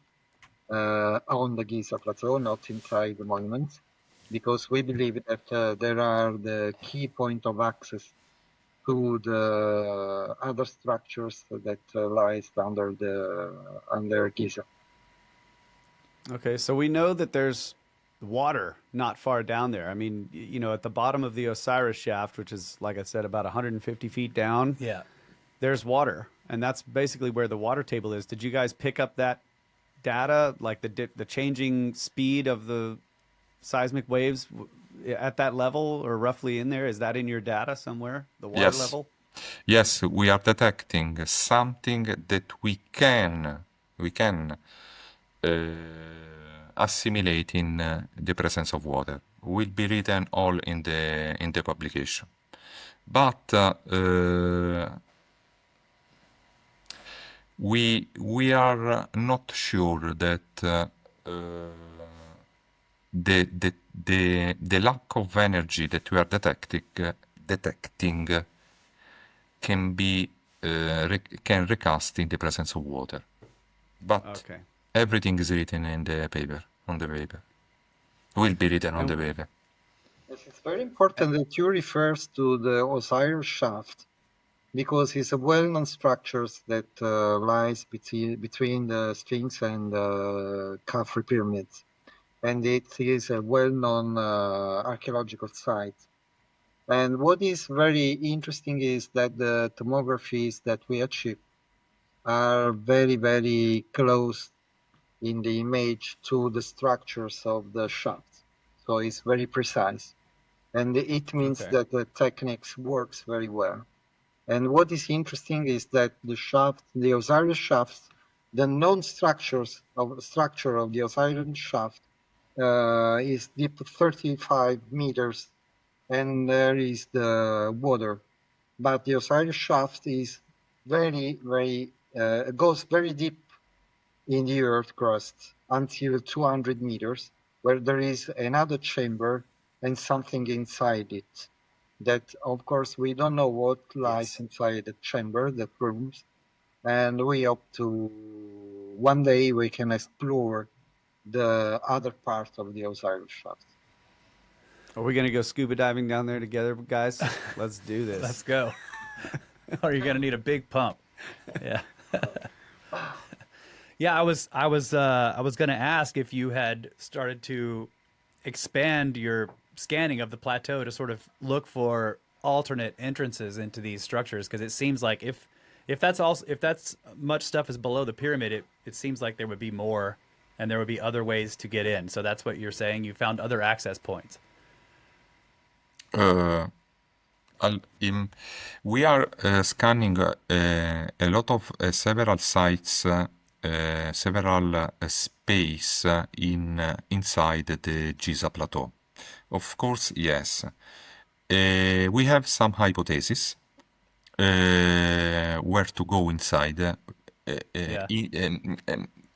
on the Giza Plateau, not inside the monument, because we believe that there are the key point of access to the other structures that lies under Giza. Okay, so we know that there's water not far down there. I mean, at the bottom of the Osiris shaft, which is, like I said, about 150 feet down, Yeah. there's water. And that's basically where the water table is. Did you guys pick up that data, like the changing speed of the seismic waves at that level, or roughly in there? Is that in your data somewhere, the water Yes. level? Yes, we are detecting something that we can assimilate in the presence of water. Will be written all in the publication, but we are not sure that the lack of energy that we are detecting can be can recast in the presence of water. But everything is written in the paper, on the paper. Will be written on the paper. Yes, it's very important that you refers to the Osiris shaft, because it's a well-known structure that lies between the Sphinx and the Khafre pyramids, and it is a well-known archaeological site. And what is very interesting is that the tomographies that we achieve are very, very close in the image to the structures of the shaft. So it's very precise. And it means that the techniques works very well. And what is interesting is that the shaft, the Osiris shaft, the known structure of the Osiris shaft is deep 35 meters, and there is the water. But the Osiris shaft is very, very goes very deep in the earth crust until 200 meters, where there is another chamber and something inside it. That, of course, we don't know what lies inside the chamber, the rooms, and we hope to one day we can explore the other part of the Osiris shaft. Are we gonna go scuba diving down there together, guys? Let's do this. Let's go. Or you're gonna need a big pump. Yeah. Yeah, I was gonna ask if you had started to expand your scanning of the plateau to sort of look for alternate entrances into these structures, because it seems like if that's much stuff is below the pyramid, it seems like there would be more, and there would be other ways to get in. So that's what you're saying. You found other access points. We are scanning a lot of several sites, several space inside the Giza Plateau. Of course, yes. We have some hypotheses where to go inside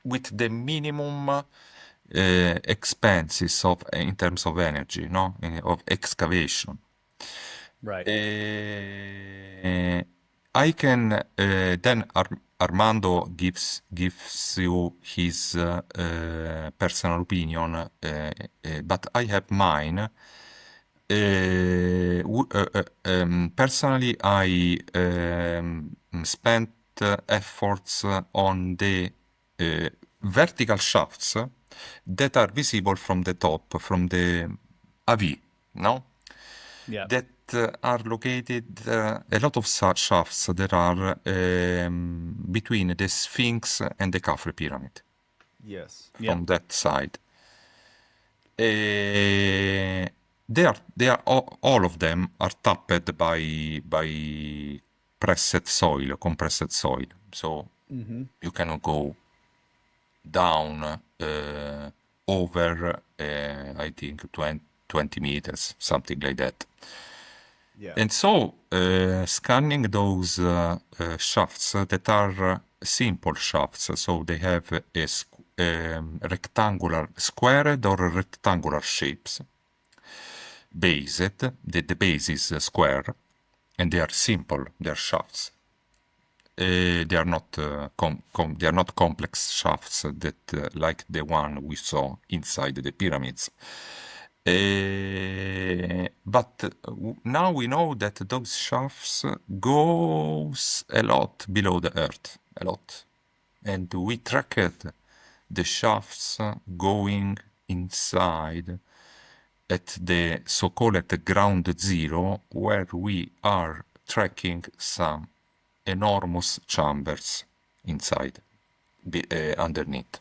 with the minimum expenses of in terms of energy, no, of excavation. Right. I can then Armando gives you his personal opinion, but I have mine. Personally, I spent efforts on the vertical shafts that are visible from the top, from the AV, no? Yeah. That are located, a lot of such shafts that are between the Sphinx and the Khafre pyramid. Yes. From that side. They are all of them are tapped by pressed soil, compressed soil. So you cannot go down over, I think, 20 meters, something like that. Yeah. And so, scanning those shafts that are simple shafts, so they have a rectangular, squared or rectangular shapes, based, the base is square, and they are simple, they are shafts. They are not they are not complex shafts that like the one we saw inside the pyramids. But now we know that those shafts goes a lot below the earth, a lot, and we tracked the shafts going inside at the so-called ground zero, where we are tracking some enormous chambers inside, underneath.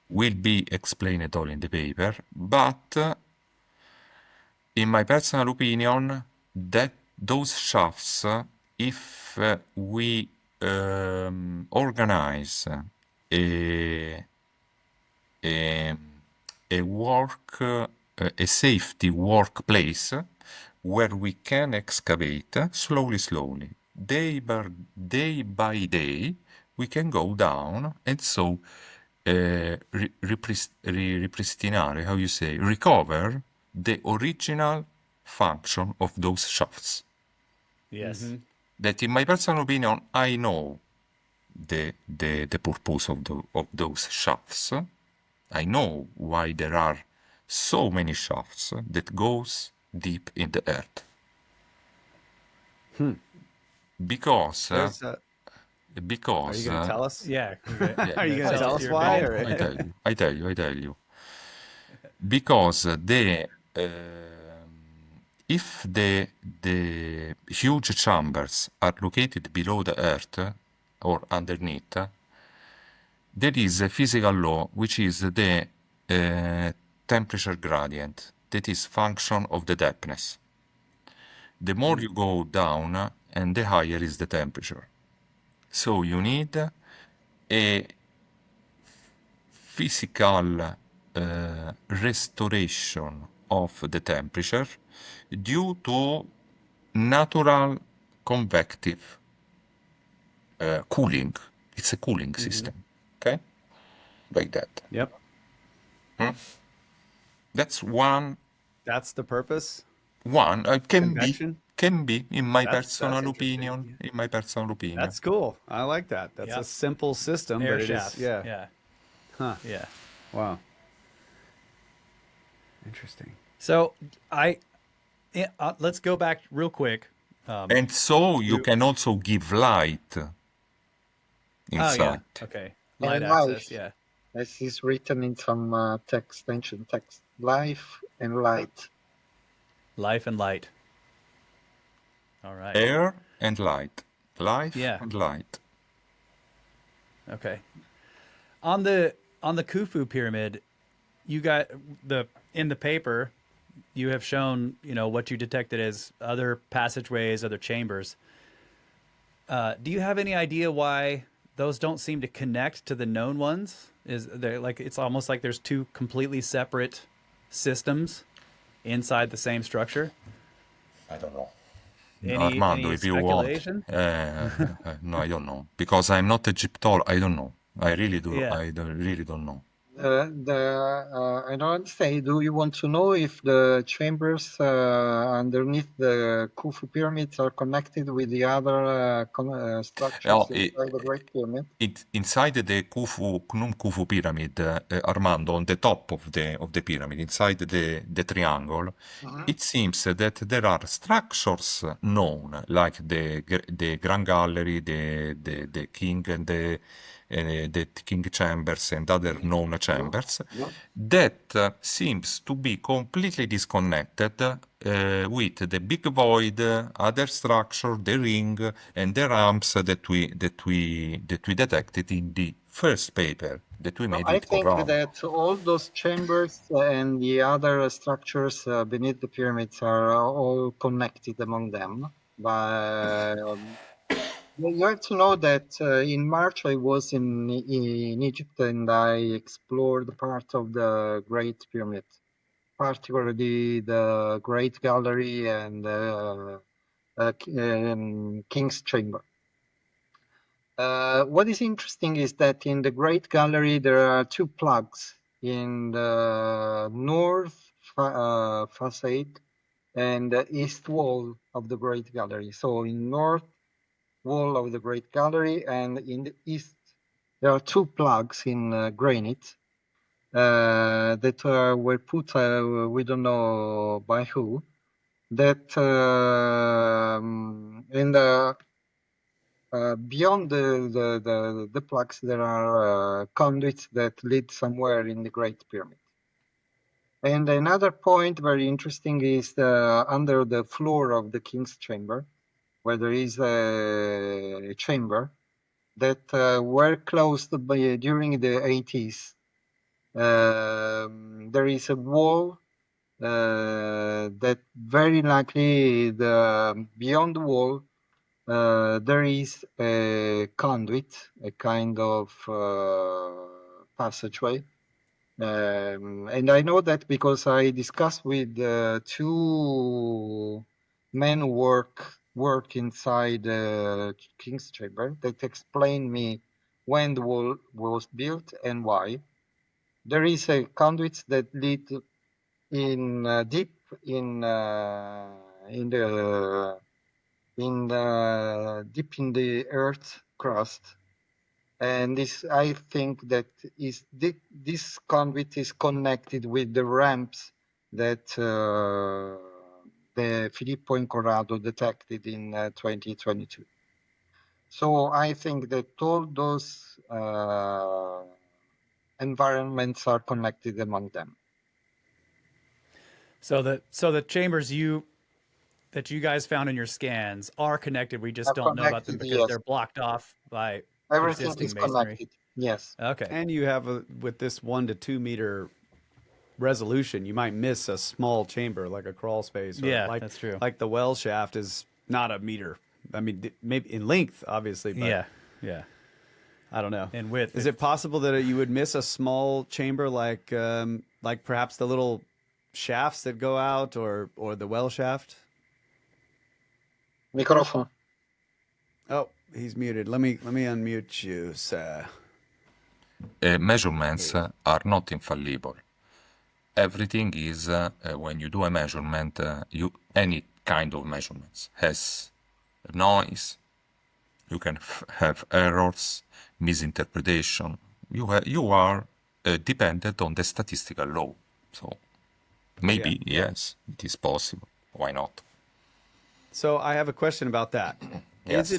Will be explained all in the paper, but in my personal opinion, that those shafts, if we organize a a safety workplace where we can excavate slowly. Day by day, we can go down and so ripristinare, how you say, recover the original function of those shafts. Yes. That, in my personal opinion, I know the purpose of those shafts. I know why there are so many shafts that goes deep in the earth. Because There's are you going to tell us? Yeah. Are you going to Tell tell us us your why? opinion. Or? I tell you. Because if the huge chambers are located below the earth or underneath, there is a physical law which is the temperature gradient, that is function of the depthness. The more you go down, and the higher is the temperature. So you need a physical restoration of the temperature due to natural convective cooling. It's a cooling system, okay? Like that. Yep. That's one. That's the purpose. One Convection. can be in my That's personal interesting. opinion. In my personal opinion. That's cool. I like that. That's a simple system, Air but it shafts. is Yeah. Huh. Yeah. Wow. Interesting. So let's go back real quick. And so you can also give light inside. Okay. And Light life, access. Yeah. as is written in some ancient text, life and light. Life and light. All right. Air and light. Life and light. Okay. On the Khufu pyramid, you got in the paper, you have shown, what you detected as other passageways, other chambers. Do you have any idea why those don't seem to connect to the known ones? Is there it's almost like there's two completely separate systems inside the same structure? I don't know. any Armando, if you want. speculation? No, I don't know. Because I'm not Egyptologist. I don't know. I really do. Yeah. I really don't know. I don't say, do you want to know if the chambers underneath the Khufu pyramids are connected with the other structures inside the Great Pyramid? Inside the Knum Khufu pyramid, Armando, on the top of the pyramid, inside the triangle, it seems that there are structures known, like the Grand Gallery, the King and the King chambers and other known chambers, that seems to be completely disconnected with the big void, other structure, the ring, and the ramps that we detected in the first paper that we made I with think Corrado. that all those chambers and the other structures beneath the pyramids are all connected among them. But you have to know that in March I was in Egypt and I explored part of the Great Pyramid, particularly the Great Gallery and King's Chamber. What is interesting is that in the Great Gallery there are two plugs in the north facade and the east wall of the Great Gallery. So in north wall of the Great Gallery and in the east there are two plugs in granite that were put, we don't know by who, that in the beyond the plugs, there are conduits that lead somewhere in the Great Pyramid. And another point very interesting is under the floor of the King's Chamber, where there is a chamber that were closed during the 80s. There is a wall that very likely beyond the wall there is a conduit, a kind of passageway. And I know that because I discussed with two men who work inside King's Chamber that explained me when the wall was built and why. There is a conduit that lead in deep in deep in the earth crust, and this I think that is this conduit is connected with the ramps that the Filippo and Corrado detected in 2022. So I think that all those environments are connected among them. So the chambers that you guys found in your scans are connected. We just don't know about them because yes. they're blocked off by Everything existing is masonry. connected. Yes. Okay. And you have with this 1 to 2 meter resolution, you might miss a small chamber like a crawl space. Or Yeah, that's true. Like the well shaft is not a meter. I mean, maybe in length, obviously. But yeah. I don't know. In width. Is it possible that you would miss a small chamber like perhaps the little shafts that go out or the well shaft? Microphone. Oh, he's muted. Let me unmute you, sir. Measurements are not infallible. Everything is, when you do a measurement, any kind of measurements has noise. You can have errors, misinterpretation. You are dependent on the statistical law. So maybe, yes, it is possible. Why not? So I have a question about that. Yes.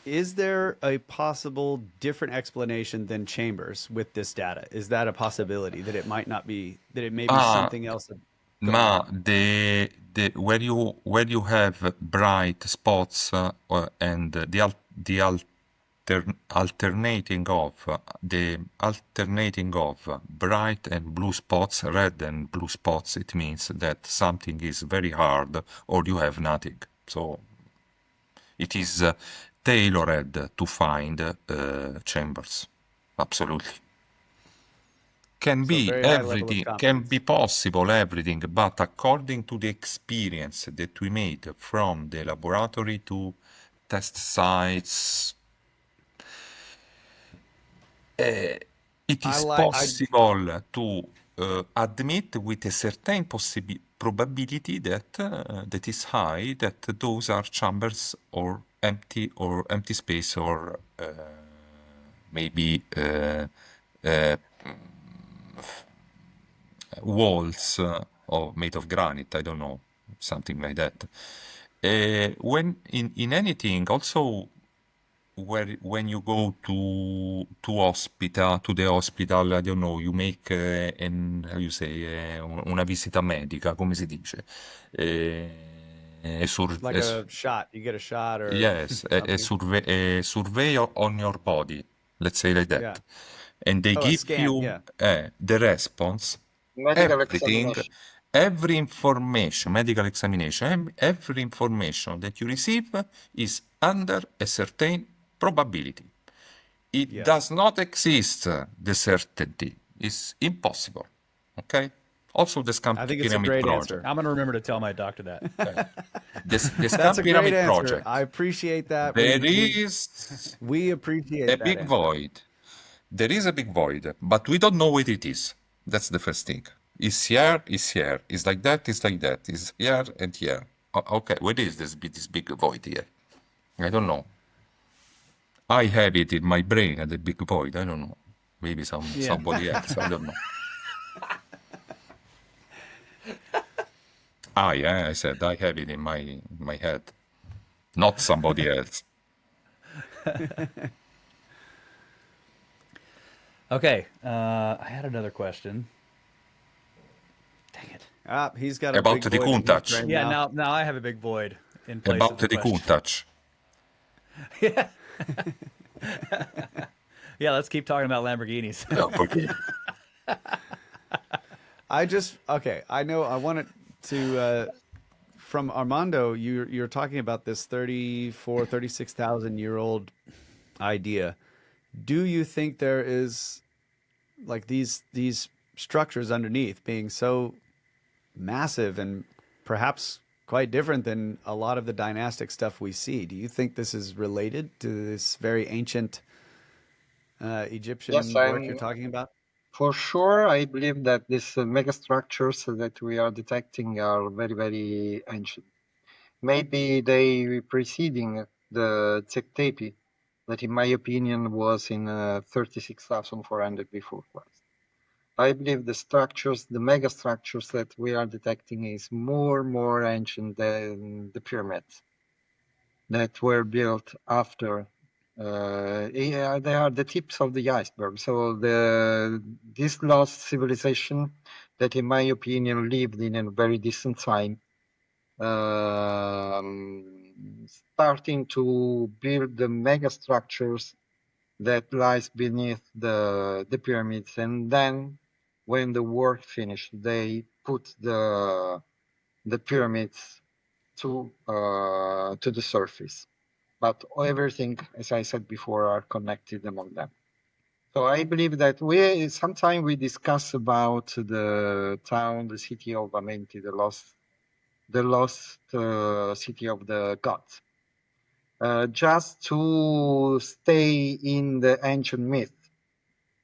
Is there a possible different explanation than chambers with this data? Is that a possibility that it might not be, that it may be something else? Where you have bright spots and the alternating of bright and blue spots, red and blue spots, it means that something is very hard or you have nothing. So it is tailored to find chambers. Absolutely. Can be everything, can be possible everything, but according to the experience that we made from the laboratory to test sites, it is possible to admit with a certain probability that that is high that those are chambers or empty space or maybe walls made of granite, I don't know, something like that. When in anything, also when you go to the hospital, I don't know, you make how you say, una visita medica, come si dice? Like a shot, you get a shot or yes, a survey on your body, let's say like that. Yeah. And they give scan, you the response, Medical everything, examination. every information, medical examination, every information that you receive is under a certain probability. It does not exist, the certainty. It's impossible. Okay? Also, the Scanning Pyramid project. I'm going to remember to tell my doctor that. The Scanning Pyramid project. I appreciate that. We appreciate a big void. There is a big void, but we don't know what it is. That's the first thing. It's here, it's here. It's like that, it's like that. It's here and here. Okay, what is this big void here? I don't know. I have it in my brain at the big void. I don't know. Maybe somebody else. I don't know. I said I have it in my head, not somebody else. Okay, I had another question. Dang it! He's got about the Countach. Right now I have a big void in place about the Countach. Yeah. Yeah, let's keep talking about Lamborghinis. I know I wanted to from Armando, you're talking about this 36,000-year-old idea. Do you think there is like these structures underneath being so massive and perhaps quite different than a lot of the dynastic stuff we see? Do you think this is related to this very ancient Egyptian Yes, work you're talking about? for sure. I believe that these megastructures that we are detecting are very, very ancient. Maybe they preceding the Tektepi, that in my opinion was in 36,400 before Christ. I believe the structures, the megastructures that we are detecting is more ancient than the pyramids that were built after. Yeah, they are the tips of the iceberg. So this lost civilization that, in my opinion, lived in a very distant time, starting to build the megastructures that lies beneath the pyramids, and then when the work finished, they put the pyramids to the surface. But everything, as I said before, are connected among them. So I believe that sometimes we discuss about the town, the city of Amenti, the lost city of the gods. Just to stay in the ancient myth.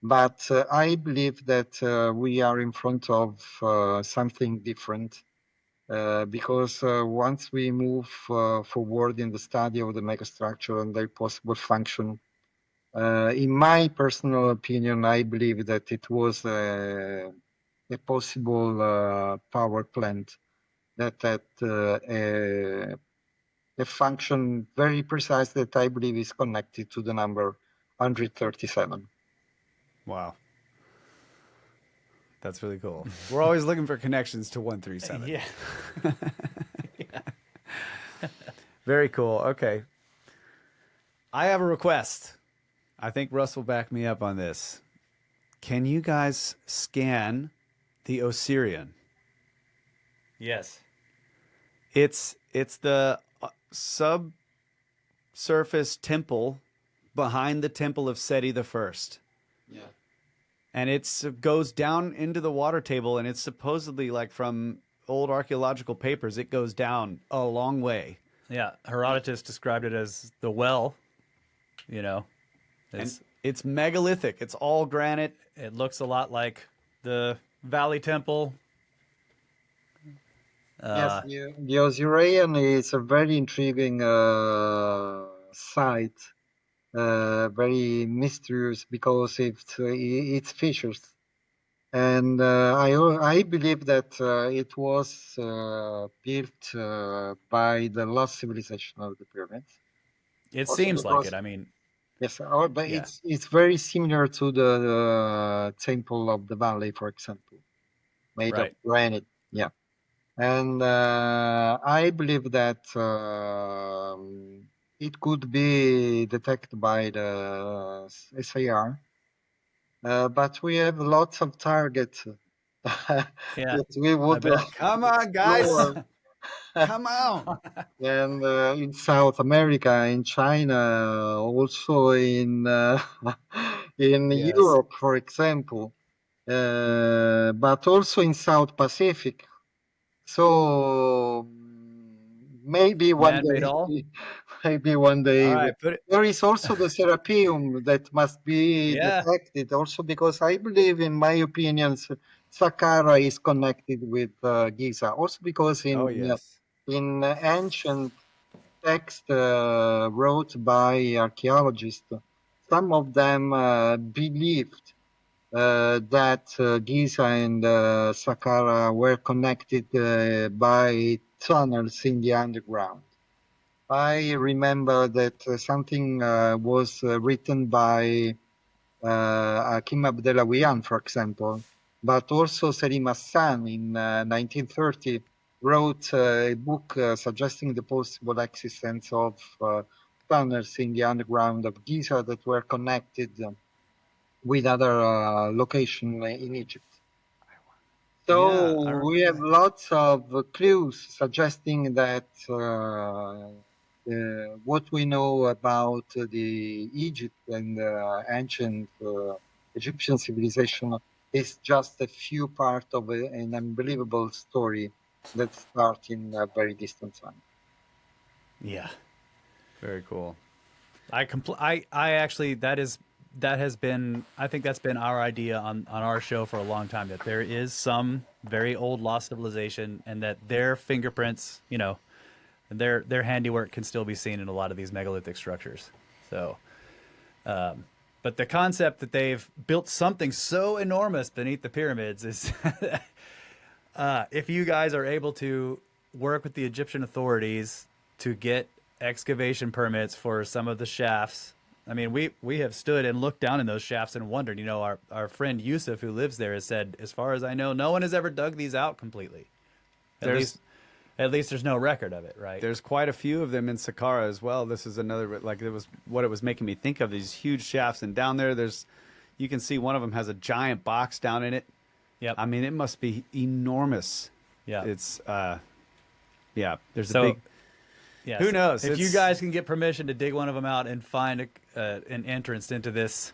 But I believe that we are in front of something different, because once we move forward in the study of the megastructure and their possible function, in my personal opinion, I believe that it was a possible power plant that had a function very precise that I believe is connected to the number 137. Wow. That's really cool. We're always looking for connections to 137. Yeah. Very cool. Okay. I have a request. I think Russ will back me up on this. Can you guys scan the Osirian? Yes. It's the subsurface temple behind the temple of Seti the First. Yeah. And it goes down into the water table, and it's supposedly, like from old archaeological papers, it goes down a long way. Yeah, Herodotus described it as the well, And it's megalithic. It's all granite. It looks a lot like the Valley Temple. Yes, the Osirian is a very intriguing site, very mysterious because its features. And I believe that it was built by the lost civilization of the pyramids. It Also seems like because, it. I mean, yes, but yeah. it's very similar to the Temple of the Valley, for example, made of Right. granite. Yeah. And I believe that it could be detected by the SAR, but we have lots of targets Yeah. that we would bet. Come on, guys. explore. Come on. And in South America, in China, also in in Yes. Europe, for example, but also in South Pacific. So maybe one Man-made day, all? maybe one All day. right, put it. There is also the Serapeum that must be Yeah. detected. Also, because I believe, in my opinion, Saqqara is connected with Giza. Also, because Oh, yes. in ancient text wrote by archaeologists, some of them believed that Giza and Saqqara were connected by tunnels in the underground. I remember that something was written by Hakim Abdelawiyan, for example, but also Selim Hassan in 1930 wrote a book suggesting the possible existence of tunnels in the underground of Giza that were connected with other locations in Egypt. So we have lots of clues suggesting that what we know about the Egypt and ancient Egyptian civilization is just a few part of an unbelievable story that starts in a very distant time. Yeah. Very cool. I actually that has been, I think that's been our idea on our show for a long time, that there is some very old lost civilization and that their fingerprints, you know, their handiwork can still be seen in a lot of these megalithic structures. So, but the concept that they've built something so enormous beneath the pyramids is, if you guys are able to work with the Egyptian authorities to get excavation permits for some of the shafts. I mean, we have stood and looked down in those shafts and wondered, you know, our friend Yusuf, who lives there, has said, as far as I know, no one has ever dug these out completely. At least there's no record of it, right? There's quite a few of them in Saqqara as well. This is another, like, it was what it was making me think of, these huge shafts. And down there, you can see one of them has a giant box down in it. Yep. I mean, it must be enormous. Yeah. It's, there's a big... Yes. Who knows? If you guys can get permission to dig one of them out and find an entrance into these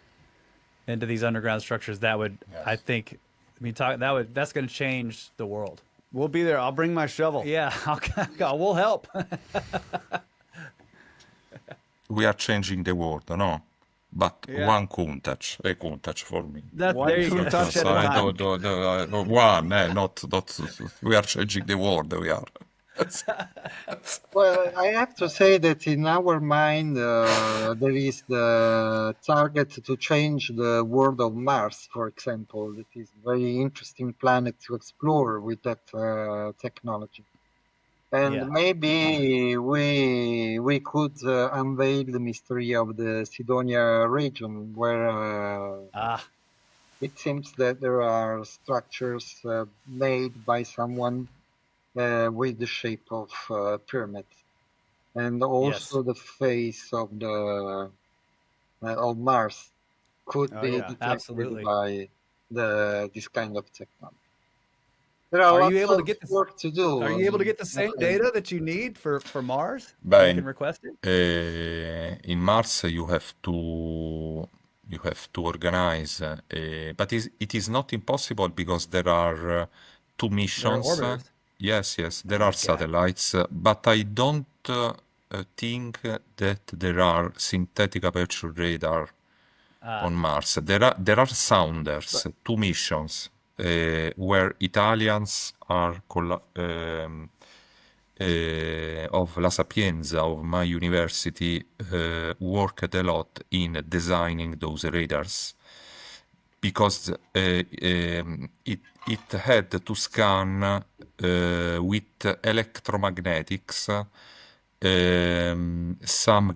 underground structures, that would, I think, that's going to change the world. We'll be there. I'll bring my shovel. Yeah, we'll help. We are changing the world, no? But one countach, a countach for me. One countach at a time. One, not. We are changing the world. We are. Well, I have to say that in our mind, there is the target to change the world of Mars, for example. It is a very interesting planet to explore with that technology. And maybe we could unveil the mystery of the Sidonia region, where it seems that there are structures made by someone with the shape of pyramid, and also the face of the of Mars could be detected by this kind of technology. There are you able to get work to do. Are you able to get the same data that you need for Mars? Beh, you can request it. In Mars you have to organize, but it is not impossible because there are two missions. Yes, there are satellites, but I don't think that there are synthetic aperture radar on Mars. There are sounders, two missions, where Italians are of La Sapienza, of my university, worked a lot in designing those radars, because it had to scan with electromagnetics some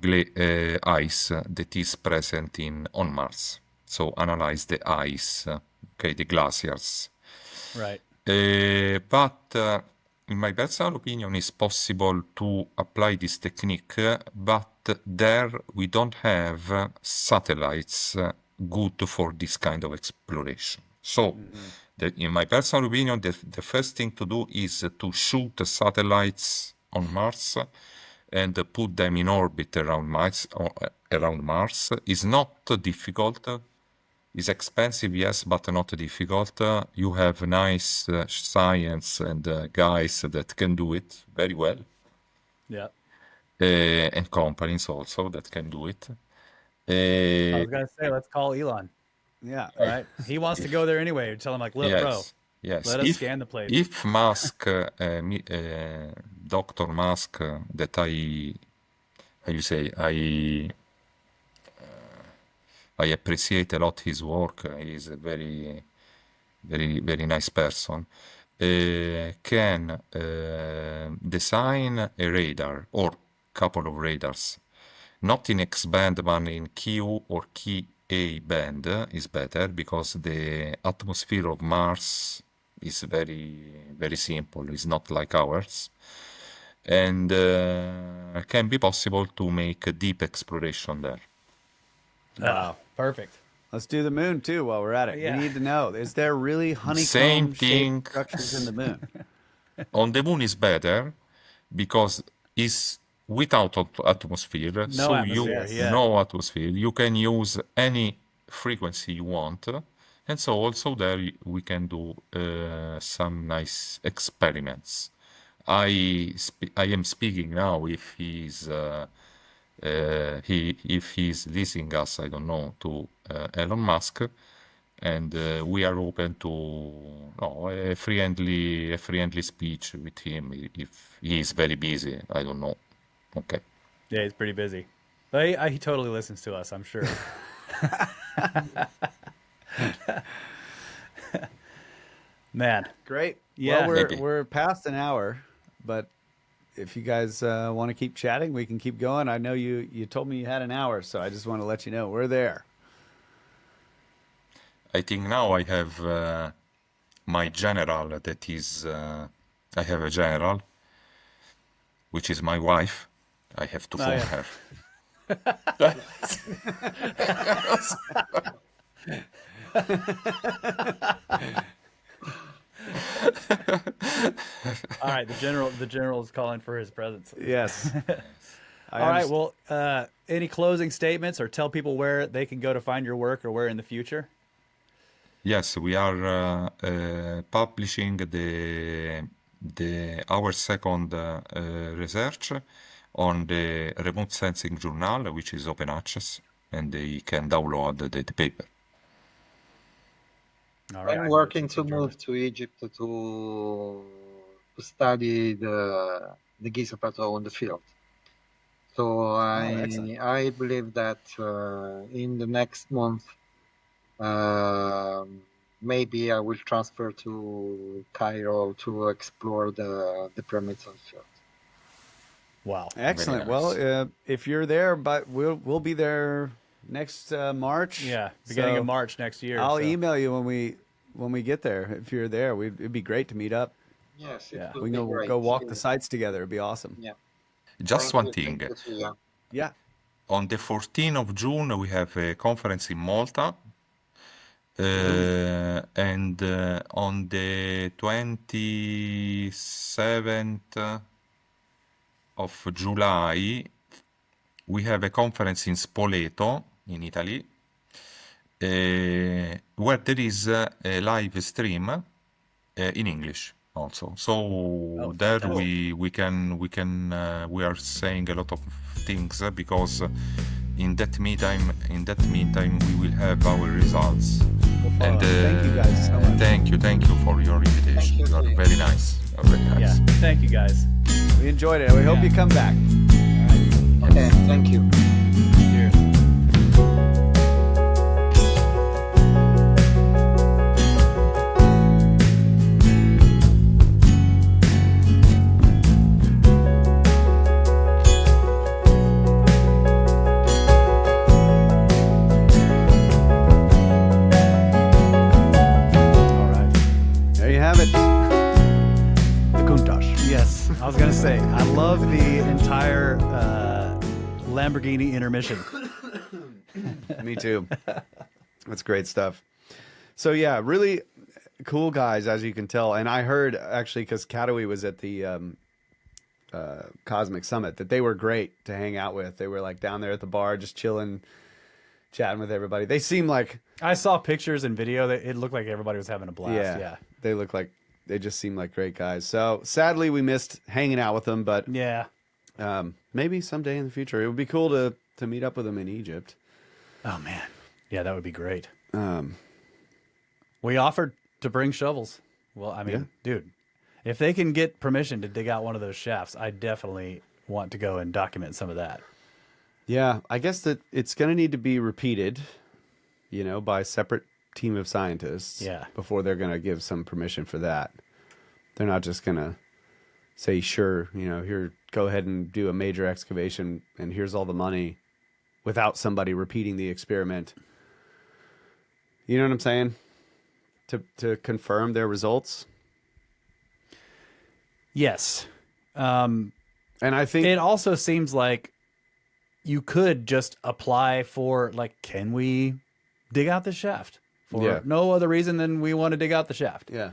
ice that is present on Mars. So analyze the ice, the glaciers. Right. But in my personal opinion, it's possible to apply this technique, but there we don't have satellites good for this kind of exploration. So, in my personal opinion, the first thing to do is to shoot the satellites on Mars and put them in orbit around Mars. It's not difficult. It's expensive, yes, but not difficult. You have nice science and guys that can do it very well. Yeah. And companies also that can do it. I was gonna say, let's call Elon. Yeah. Right. He wants to go there anyway. Tell him, like, look, bro. Yes. Let us scan the place. If Musk, Dr. Musk, that I appreciate a lot his work. He's a very, very, very nice person. Can design a radar or couple of radars, not in X band, but in Q or Ka band is better, because the atmosphere of Mars is very, very simple. It's not like ours, and can be possible to make a deep exploration there. Wow, perfect. Let's do the moon too while we're at it. Yeah. We need to know: is there really Same honeycomb thing. shaped structures in the moon? On the moon is better because it's without atmosphere, No so atmosphere, you yeah. no atmosphere. You can use any frequency you want, and so also there we can do some nice experiments. I am speaking now if he's leasing us, I don't know, to Elon Musk, and we are open to a friendly speech with him if he is very busy. I don't know. Okay. Yeah, he's pretty busy. But he totally listens to us, I'm sure. Man. Great. Yeah. Well, Maybe. we're past an hour, but if you guys want to keep chatting, we can keep going. I know you told me you had an hour, so I just want to let you know we're there. I think now I have my general that is, I have a general, which is my wife. I have to phone yeah. her. All right, the general is calling for his presence. Yes. All right, well, any closing statements or tell people where they can go to find your work or where in the future? Yes, we are publishing our second research on the remote sensing journal, which is open access, and they can download the paper. All right. I'm working to move to Egypt to study the Giza Plateau on the field. So I believe that in the next month, maybe I will transfer to Cairo to explore the pyramids on the field. Wow. Excellent. Nice. Well, if you're there, but we'll be there next March. Yeah, beginning of March next year. I'll email you when we get there. If you're there, it'd be great to meet up. Yes, we can go walk the sites together. It'd be awesome. Yeah. Just one thing. Yeah. On the 14th of June, we have a conference in Malta. And on the 27th of July, we have a conference in Spoleto, in Italy, where there is a live stream in English also. So there we are saying a lot of things because in that meantime we will have our results. And thank you guys so much. Thank you for your invitation. You are very nice. Yeah, thank you guys. We enjoyed it. We hope you come back. Okay, thank you. Cheers. I was going to say, I love the entire Lamborghini intermission. Me too. That's great stuff. So yeah, really cool guys, as you can tell. And I heard, actually, because Katawi was at the Cosmic Summit, that they were great to hang out with. They were like down there at the bar, just chilling, chatting with everybody. They seem like... I saw pictures and video. It looked like everybody was having a blast. Yeah. They look like... They just seem like great guys. So sadly, we missed hanging out with them, but yeah, maybe someday in the future. It would be cool to meet up with them in Egypt. Oh man, yeah, that would be great. We offered to bring shovels. Well, I mean, dude, if they can get permission to dig out one of those shafts, I definitely want to go and document some of that. Yeah, I guess that it's going to need to be repeated, by a separate team of scientists before they're going to give some permission for that. They're not just going to say, sure, here, go ahead and do a major excavation and here's all the money without somebody repeating the experiment. You know what I'm saying? To confirm their results. Yes. And I think it also seems like you could just apply for, like, can we dig out the shaft for no other reason than we want to dig out the shaft. Yeah.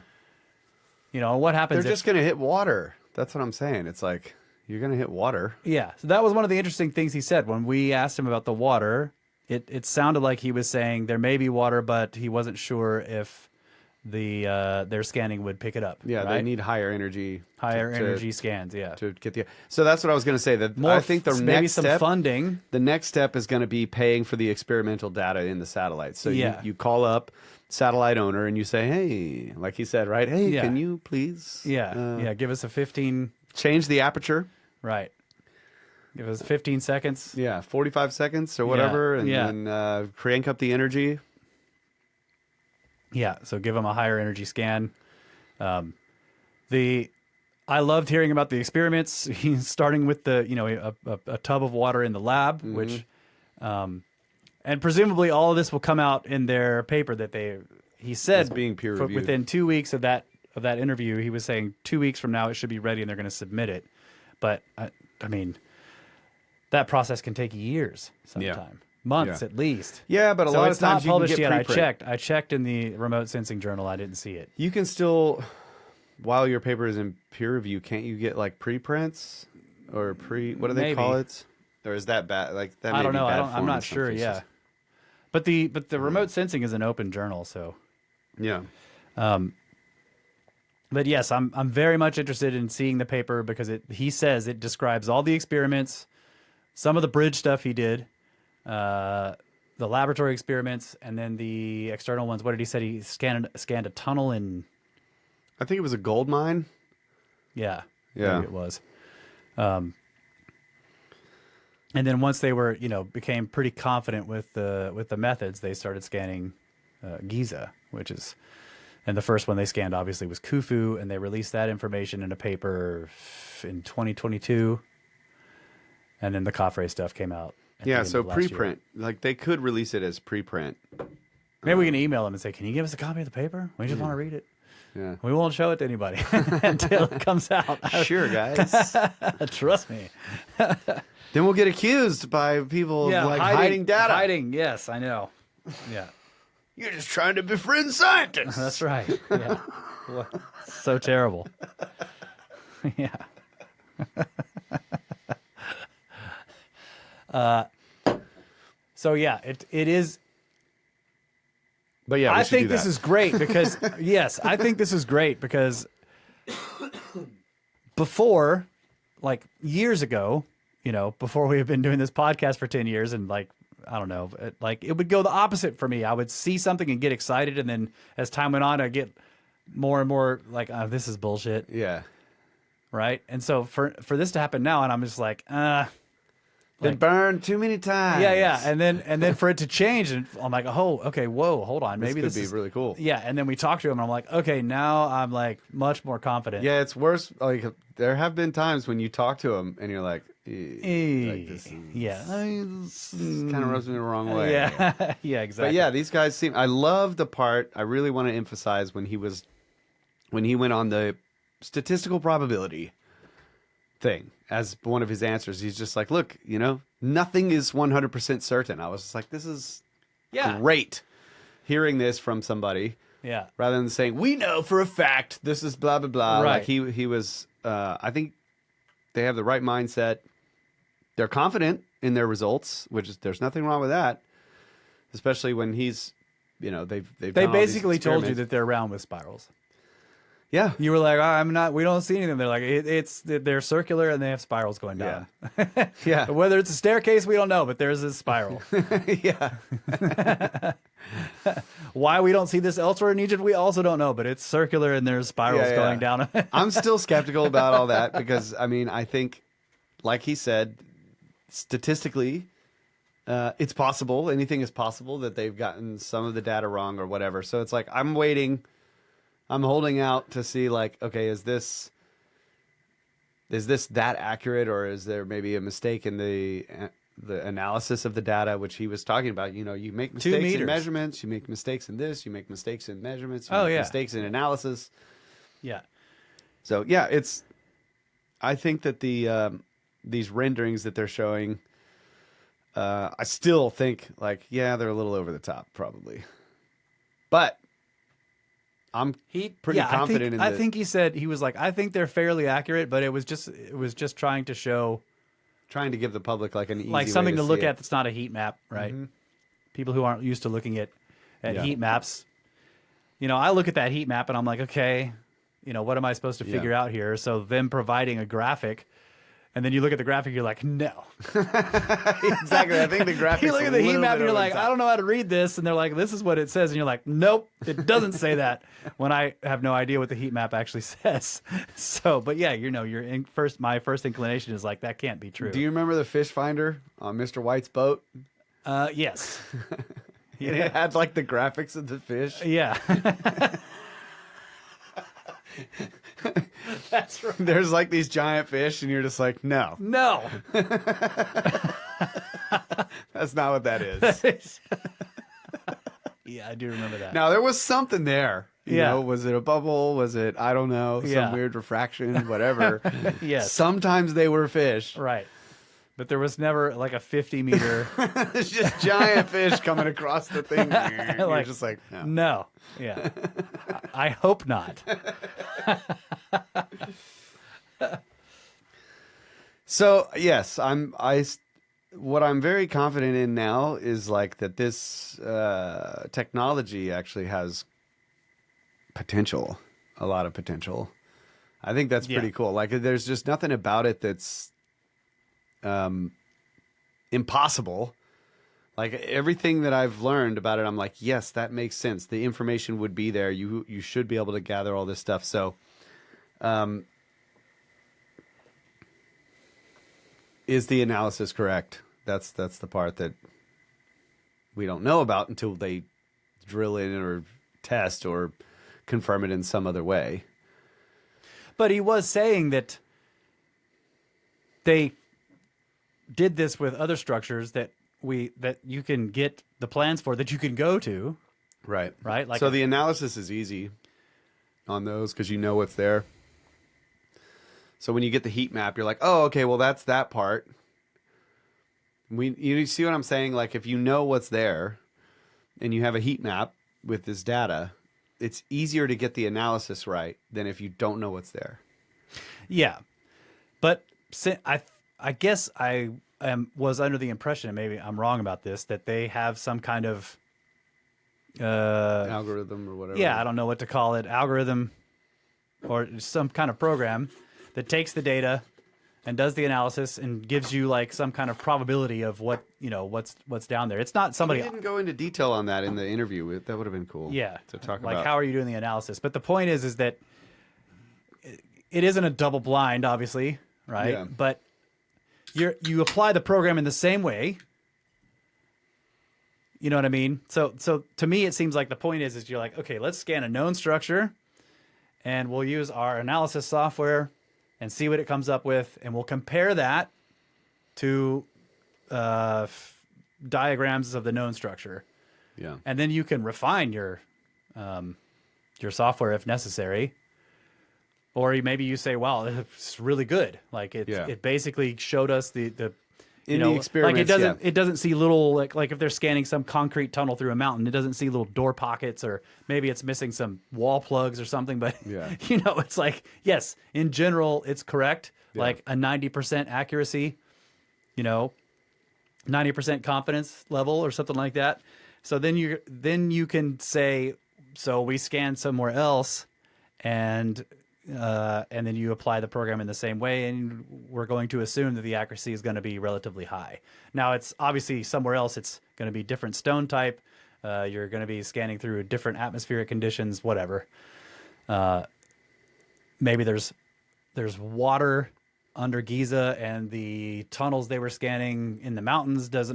You know, what happens? They're just going to hit water. That's what I'm saying. It's like, you're going to hit water. Yeah. So that was one of the interesting things he said when we asked him about the water. It sounded like he was saying there may be water, but he wasn't sure if their scanning would pick it up. Yeah, right? They need higher energy. Energy scans, yeah. To get the. So that's what I was going to say. That More, I think the maybe next some step, funding. The next step is going to be paying for the experimental data in the satellite. So you call up satellite owner and you say, hey, like he said, right? Hey, can you please? Give us a 15. Change the aperture. Right. Give us 15 seconds. Yeah, 45 secons or whatever, and then crank up the energy. Yeah, so give them a higher energy scan. I loved hearing about the experiments. He's starting with the a tub of water in the lab, which, and presumably all of this will come out in their paper that he said it's being peer reviewed within 2 weeks of that interview. He was saying 2 weeks from now it should be ready and they're going to submit it. But I mean, that process can take years sometime. Months at least. Yeah, but a lot of times it's not published yet. preprint. I checked in the remote sensing journal. I didn't see it. You can still, while your paper is in peer review, can't you get like preprints or what do they call it? Or is that bad? Like that? I don't know. I'm not sure. Yeah, but the remote sensing is an open journal, so yeah. But yes, I'm very much interested in seeing the paper because he says it describes all the experiments, some of the bridge stuff he did. The laboratory experiments, and then the external ones. What did he say? He scanned a tunnel in. I think it was a gold mine. Yeah. Maybe it was. And then once they were, became pretty confident with the methods, they started scanning Giza, and the first one they scanned obviously was Khufu, and they released that information in a paper in 2022, and then the Khafre stuff came out. Yeah, so preprint. Like they could release it as preprint. Maybe we can email them and say, "Can you give us a copy of the paper? We just want to read it. Yeah, we won't show it to anybody until it comes out." Sure, guys. Trust me. Then we'll get accused by people of hiding data. Hiding, yes, I know. Yeah, you're just trying to befriend scientists. That's right. Yeah, so terrible. Yeah. So yeah, it is. But yeah, I think this is great because I think this is great because before, like years ago, before we have been doing this podcast for 10 years, and like I don't know, it would go the opposite for me. I would see something and get excited, and then as time went on, I get more and more like, oh, this is bullshit. Yeah. Right. And so for this to happen now, and I'm just like, been burned too many times. Yeah. And then for it to change, and I'm like, oh, okay, whoa, hold on, maybe this could be really cool. Yeah. And then we talked to him, and I'm like, okay, now I'm like much more confident. Yeah, it's worse. Like there have been times when you talk to him and you're like, like this kind of rubs me the wrong way. Yeah. Yeah, exactly. But yeah, these guys seem. I love the part. I really want to emphasize when he went on the statistical probability thing as one of his answers. He's just like, look, nothing is 100% certain. I was just like, this is great hearing this from somebody. Yeah. Rather than saying, we know for a fact this is blah, blah, blah. Right. Like he was, I think they have the right mindset. They're confident in their results, there's nothing wrong with that. Especially when he's, they basically told you that they're round with spirals. Yeah. You were like, I'm not, we don't see anything. They're like, they're circular and they have spirals going down. Yeah. Yeah. Whether it's a staircase, we don't know, but there's a spiral. Yeah. Why we don't see this elsewhere in Egypt, we also don't know, but it's circular and there's spirals going down. I'm still skeptical about all that because, I think, like he said, statistically, it's possible. Anything is possible that they've gotten some of the data wrong or whatever. So it's like, I'm waiting. I'm holding out to see, like, okay, is this that accurate, or is there maybe a mistake in the analysis of the data, which he was talking about? You make mistakes in measurements, you make mistakes in this, you make mistakes in measurements, you make mistakes in analysis. Yeah. So yeah, I think that these renderings that they're showing, I still think like, yeah, they're a little over the top probably, but I'm pretty confident in I think he said, he was like, I think they're fairly accurate, but it was just trying to show, trying to give the public like an easy way something to look see it. at that's not a heat map, right? People who aren't used to looking at heat maps. You know, I look at that heat map and I'm like, okay, you know, what am I supposed to figure out here? So them providing a graphic, and then you look at the graphic, you're like, no. Exactly. I think the graphic. You look at the heat map and you're like, I don't know how to read this. And they're like, this is what it says. And you're like, nope, it doesn't say that, when I have no idea what the heat map actually says. So, but yeah, you know, my first inclination is like, that can't be true. Do you remember the fish finder on Mr. White's boat? Yes. It had like the graphics of the fish. Yeah. That's right. There's like these giant fish, and you're just like, no. No. That's not what that is. Yeah, I do remember that. Now, there was something there. You Yeah. know, was it a bubble? Was it, I don't know, some weird refraction, whatever. Yes. Sometimes they were fish. Right. But there was never like a 50-meter. It's just giant fish coming across the thing. You're just like, no. No. Yeah. I hope not. So, yes, what I'm very confident in now is like that this technology actually has potential, a lot of potential. I think that's pretty cool. Like, there's just nothing about it that's impossible. Like, everything that I've learned about it, I'm like, yes, that makes sense. The information would be there. You should be able to gather all this stuff. So, is the analysis correct? That's the part that we don't know about until they drill in or test or confirm it in some other way. But he was saying that they did this with other structures that you can get the plans for, that you can go to. Right. Right. Like, so the analysis is easy on those because you know what's there. So when you get the heat map, you're like, oh, okay, well, that's that part. You see what I'm saying? Like, if you know what's there and you have a heat map with this data, it's easier to get the analysis right than if you don't know what's there. Yeah. But I guess I was under the impression, and maybe I'm wrong about this, that they have some kind of algorithm or whatever. Yeah, I don't know what to call it. Algorithm or some kind of program that takes the data and does the analysis and gives you like some kind of probability of what, you know, what's down there. It's not somebody. We didn't go into detail on that in the interview. That would have been cool. Yeah, to talk like about. How are you doing the analysis? But the point is that it isn't a double blind, obviously, right? Yeah. But you apply the program in the same way. You know what I mean? So to me, it seems like the point is you're like, okay, let's scan a known structure, and we'll use our analysis software and see what it comes up with, and we'll compare that to diagrams of the known structure. Yeah. And then you can refine your software if necessary. Or maybe you say, wow, it's really good. Like it basically showed us the in the experiments, like it doesn't see little like if they're scanning some concrete tunnel through a mountain, it doesn't see little door pockets, or maybe it's missing some wall plugs or something. But you know, it's like, yes, in general, it's correct. Yeah. Like a 90% accuracy, you know, 90% confidence level or something like that. So then you can say, so we scanned somewhere else, and then you apply the program in the same way, and we're going to assume that the accuracy is going to be relatively high. Now, it's obviously somewhere else it's going to be different stone type. You're going to be scanning through different atmospheric conditions, whatever. Maybe there's water under Giza, and the tunnels they were scanning in the mountains there's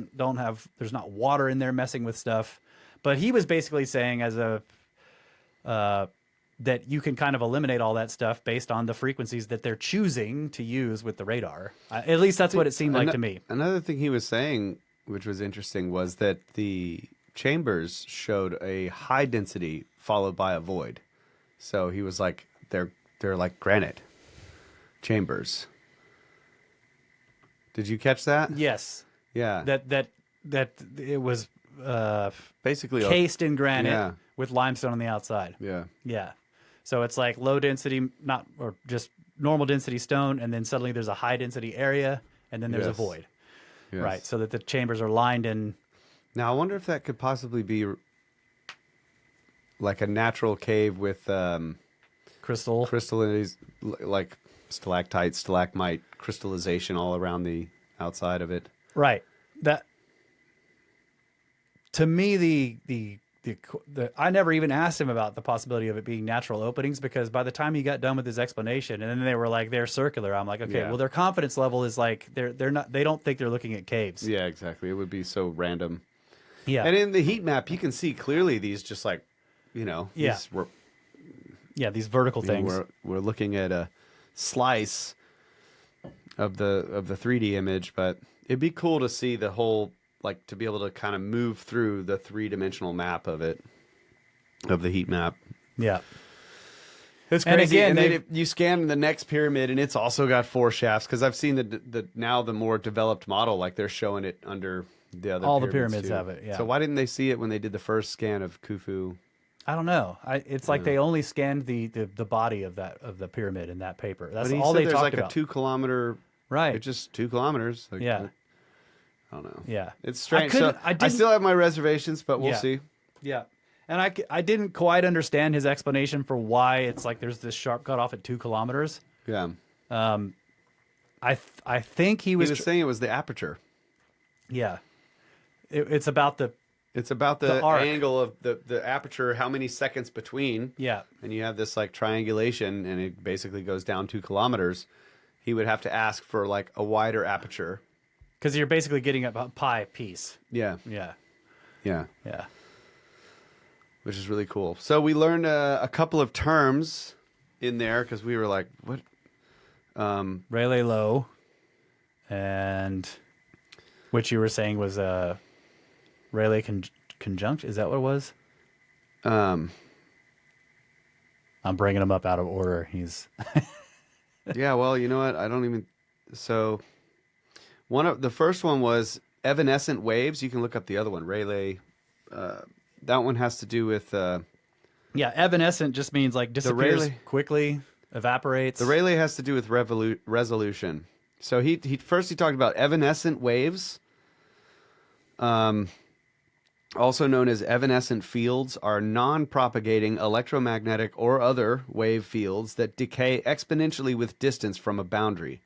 not water in there messing with stuff. But he was basically saying that you can kind of eliminate all that stuff based on the frequencies that they're choosing to use with the radar. At least that's what it seemed like to me. Another thing he was saying, which was interesting, was that the chambers showed a high density followed by a void. So he was like, they're like granite chambers. Did you catch that? Yes. Yeah. That it was Basically cased in granite yeah. with limestone on the outside. Yeah. Yeah. So it's like low density, or just normal density stone, and then suddenly there's a high density area, and then there's a Yes. void. Yes. Right. So that the chambers are lined in. Now I wonder if that could possibly be like a natural cave with Crystal. like stalactite, stalagmite crystallization all around the outside of it. Right. That, to me, the I never even asked him about the possibility of it being natural openings, because by the time he got done with his explanation, and then they were like, they're circular, I'm like, okay, Yeah. well, their confidence level is like they don't think they're looking at caves. Yeah, exactly. It would be so random. Yeah. And in the heat map, you can see clearly these just like, Yeah. these These vertical things. We're looking at a slice of the 3D image, but it'd be cool to see the whole, like, to be able to kind of move through the 3-dimensional map of it, of the heat map. Yeah. It's And crazy. again, And then you scan the next pyramid, and it's also got 4 shafts, because I've seen the more developed model, like they're showing it under the other. All the pyramids too. have it. Yeah. So why didn't they see it when they did the first scan of Khufu? I don't know. It's like they only scanned the body of the pyramid in that paper. That's But he all said they there's talked like about. a 2-kilometer. Right. It's just 2 kilometers. Like, Yeah. I don't know. Yeah. It's strange. I I still have my reservations, but we'll Yeah. see. Yeah. And I didn't quite understand his explanation for why it's like there's this sharp cutoff at 2 kilometers. Yeah. I think he was, saying it was the aperture. yeah. It's about the, It's about The the arc. angle of the aperture, how many seconds between. yeah. And you have this like triangulation, and it basically goes down 2 kilometers. He would have to ask for like a wider aperture. Because you're basically getting a pie piece. Yeah. Yeah. Yeah. Yeah. Which is really cool. So we learned a couple of terms in there, because we were like, what? Rayleigh low, and which you were saying was Rayleigh conjunct. Is that what it was? I'm bringing him up out of order. He's Yeah, well, you know what? I don't even. So, the first one was evanescent waves. You can look up the other one, Rayleigh. That one has to do with yeah. Evanescent just means like disappears Rayleigh- quickly, evaporates. the Rayleigh has to do with resolution. So he talked about evanescent waves. Also known as evanescent fields, are non-propagating electromagnetic or other wave fields that decay exponentially with distance from a boundary.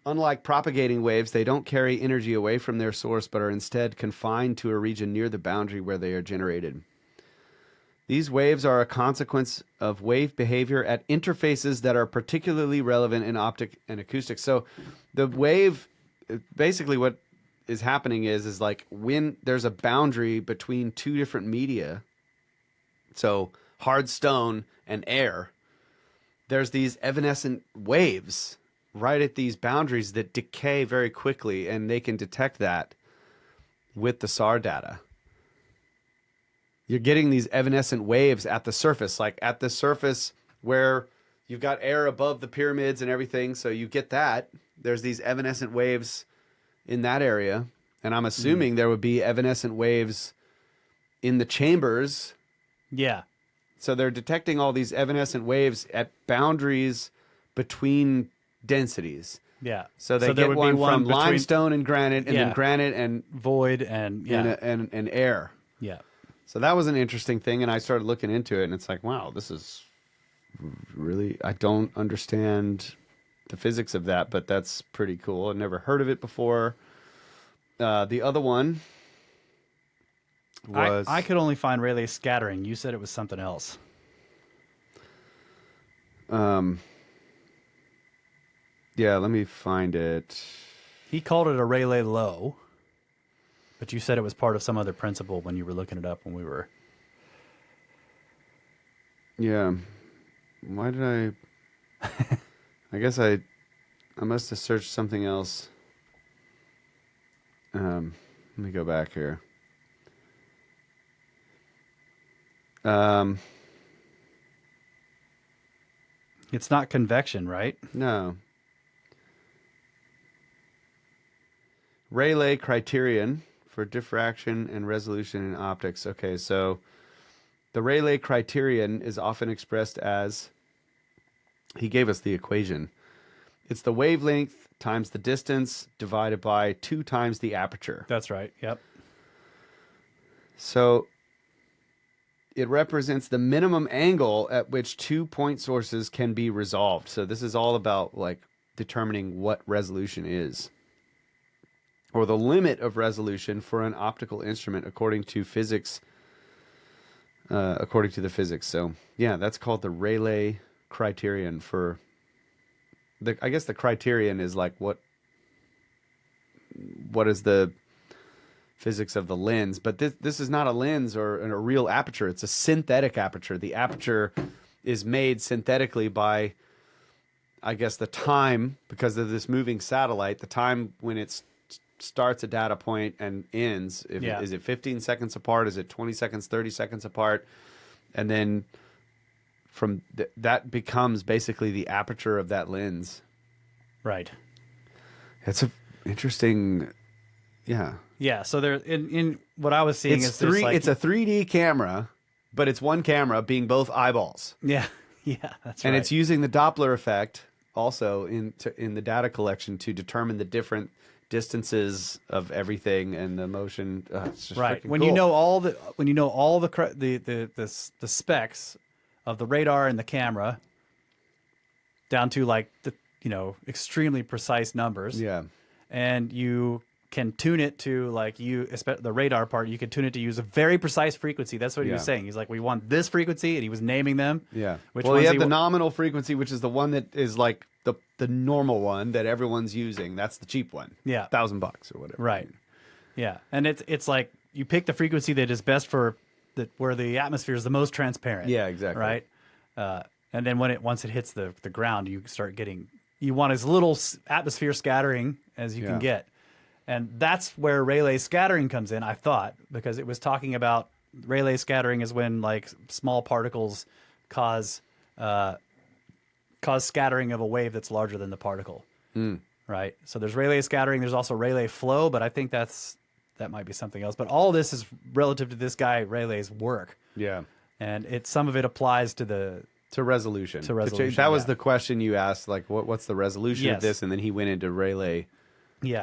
Unlike propagating waves, they don't carry energy away from their source, but are instead confined to a region near the boundary where they are generated. These waves are a consequence of wave behavior at interfaces that are particularly relevant in optic and acoustics. So the wave, basically what is happening is like when there's a boundary between 2 different media, so hard stone and air, there's these evanescent waves right at these boundaries that decay very quickly, and they can detect that with the SAR data. You're getting these evanescent waves at the surface, like at the surface where you've got air above the pyramids and everything, so you get that. There's these evanescent waves in that area, and I'm assuming there would be evanescent waves in the chambers. Yeah. So they're detecting all these evanescent waves at boundaries between densities. Yeah. So they there get would one be one from between limestone and granite, and Yeah. then granite and void and yeah. and air. Yeah. So that was an interesting thing, and I started looking into it, and it's like, wow, this is really, I don't understand the physics of that, but that's pretty cool. I've never heard of it before. The other one was... I could only find Rayleigh scattering. You said it was something else. Yeah, let me find it. He called it a Rayleigh low, but you said it was part of some other principle when you were looking it up when we were... Yeah. Why did I... I guess I must have searched something else. Let me go back here. It's not convection, right? No. Rayleigh criterion for diffraction and resolution in optics. Okay, so the Rayleigh criterion is often expressed as, he gave us the equation. It's the wavelength times the distance divided by 2 times the aperture. That's right. Yep. So it represents the minimum angle at which 2 point sources can be resolved. So this is all about like determining what resolution is, or the limit of resolution for an optical instrument according to physics. According to the physics. So yeah, that's called the Rayleigh criterion for the. I guess the criterion is like what is the physics of the lens, but this is not a lens or a real aperture. It's a synthetic aperture. The aperture is made synthetically by, I guess, the time, because of this moving satellite, the time when it starts a data point and ends. Is it 15 seconds apart? Is it 20 seconds, 30 seconds apart? And then from that becomes basically the aperture of that lens. Right. It's a interesting, yeah. Yeah. So there, in what I was seeing it's is it's a 3D camera, but it's one camera being both eyeballs. Yeah. Yeah. That's right. And it's using the Doppler effect also in the data collection to determine the different distances of everything and the motion. It's just right. When cool. you know all the specs of the radar and the camera down to like the extremely precise numbers. Yeah. And you can tune it to like the radar part. You can tune it to use a very precise frequency. That's what he was saying. He's like, we want this frequency, and he was naming them. Yeah. Which well, he had the nominal frequency, which is the one that is like the normal one that everyone's using. That's the cheap one. Yeah. $1,000 or whatever. Right. Yeah. And it's like you pick the frequency that is best for where the atmosphere is the most transparent. Yeah, exactly. Right. And then once it hits the ground, you want as little atmosphere scattering as you can get. And that's where Rayleigh scattering comes in, I thought, because it was talking about Rayleigh scattering is when like small particles cause scattering of a wave that's larger than the particle. Right. So there's Rayleigh scattering. There's also Rayleigh flow, but I think that might be something else. But all this is relative to this guy Rayleigh's work. Yeah. And some of it applies to resolution. That was the question you asked, like what's the resolution of this? And then he went into Rayleigh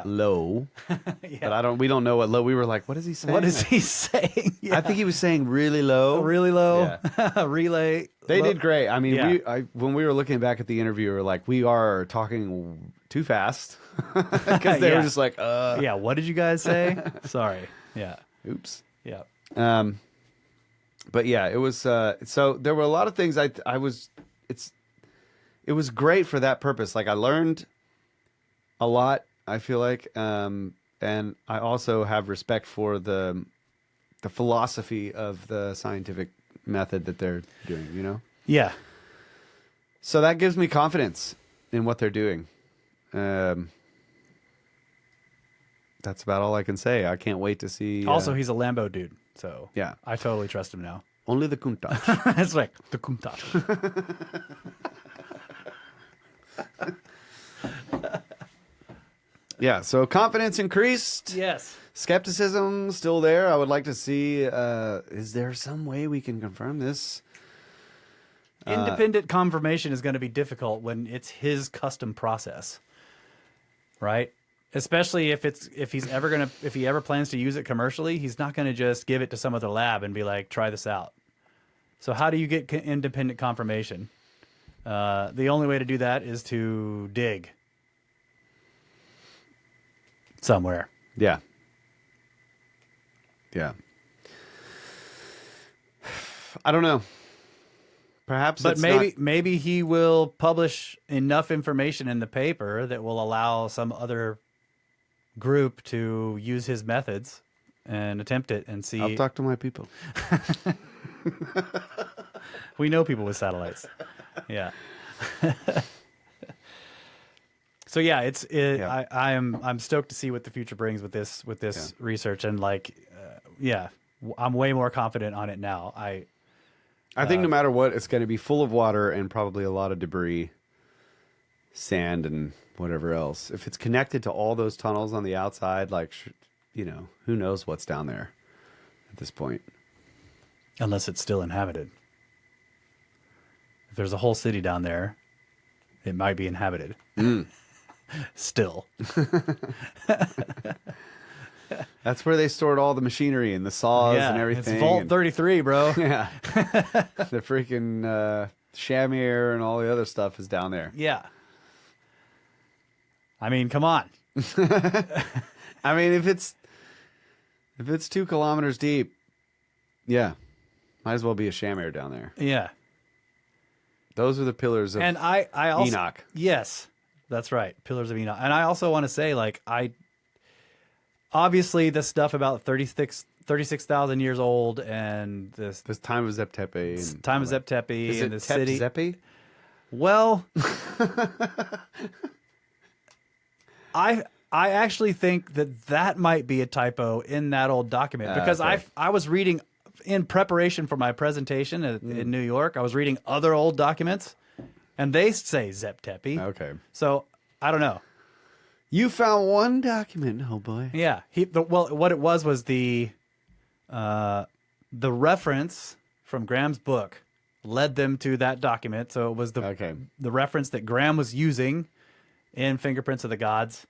low. But we don't know what low. We were like, what is he saying? What is he saying? I think he was saying really low. Really low. Yeah. Relay. They did great. I mean, when we were looking back at the interview, we were like, we are talking too fast. Because they were just like, Yeah, what did you guys say? Sorry. Yeah. Oops. Yeah. But yeah, it was so there were a lot of things it was great for that purpose. Like I learned a lot, I feel like, and I also have respect for the philosophy of the scientific method that they're doing, Yeah. So that gives me confidence in what they're doing. That's about all I can say. I can't wait to see. Also, he's a Lambo dude, so yeah, I totally trust him now. Only the Countach. That's right, the Countach. Yeah, so confidence increased. Yes. Skepticism still there. I would like to see, is there some way we can confirm this? Independent confirmation is going to be difficult when it's his custom process, right? Especially if he ever plans to use it commercially, he's not going to just give it to some other lab and be like, try this out. So how do you get independent confirmation? The only way to do that is to dig somewhere. Yeah. Yeah. I don't know. Perhaps, but maybe he will publish enough information in the paper that will allow some other group to use his methods and attempt it and see. I'll talk to my people. We know people with satellites. Yeah. So yeah, I'm stoked to see what the future brings with this research, and I'm way more confident on it now. I think no matter what, it's going to be full of water and probably a lot of debris. sand and whatever else. If it's connected to all those tunnels on the outside, like, you know, who knows what's down there at this point. Unless it's still inhabited. If there's a whole city down there, it might be inhabited. Still. That's where they stored all the machinery and the saws and everything. It's Vault 33, bro. Yeah. The freaking Shamir and all the other stuff is down there. Yeah. I mean, come on. I mean, if it's 2 kilometers deep, yeah, might as well be a Shamir down there. Yeah. Those are the pillars of I also, Enoch. Yes, that's right. Pillars of Enoch. And I also want to say, like, obviously this stuff about 36,000 years old and this time of Zep Tepe. Time of Zep Tepe Is and it the city. Zepi? Well, I actually think that might be a typo in that old document because okay. I was reading in preparation for my presentation in New York. I was reading other old documents, and they say Zep Tepe. Okay. So I don't know. You found one document, oh boy. Yeah. What it was the reference from Graham's book led them to that document. So it was the reference that Graham was using in Fingerprints of the Gods.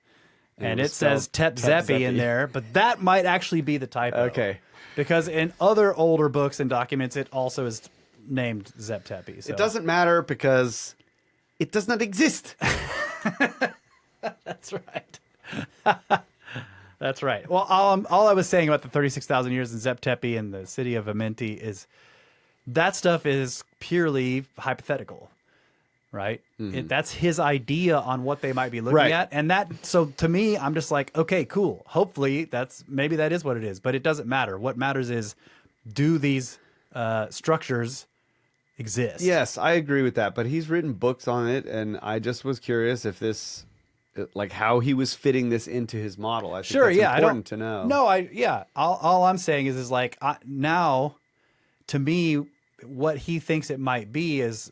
And it says Tep Zepi in there, but that might actually be the typo. Okay. Because in other older books and documents, it also is named Zep Tepe. So. It doesn't matter because it does not exist. That's right. That's right. Well, all I was saying about the 36,000 years in Zep Tepe and the city of Amenti is that stuff is purely hypothetical, right? Mm-hmm. That's his idea on what they might be looking at. And so to me, I'm just like, okay, cool. Hopefully maybe that is what it is, but it doesn't matter. What matters is, do these structures exist? Yes, I agree with that, but he's written books on it, and I just was curious if this, like, how he was fitting this into his model. I think that's important to know. No, all I'm saying is like, now, to me, what he thinks it might be is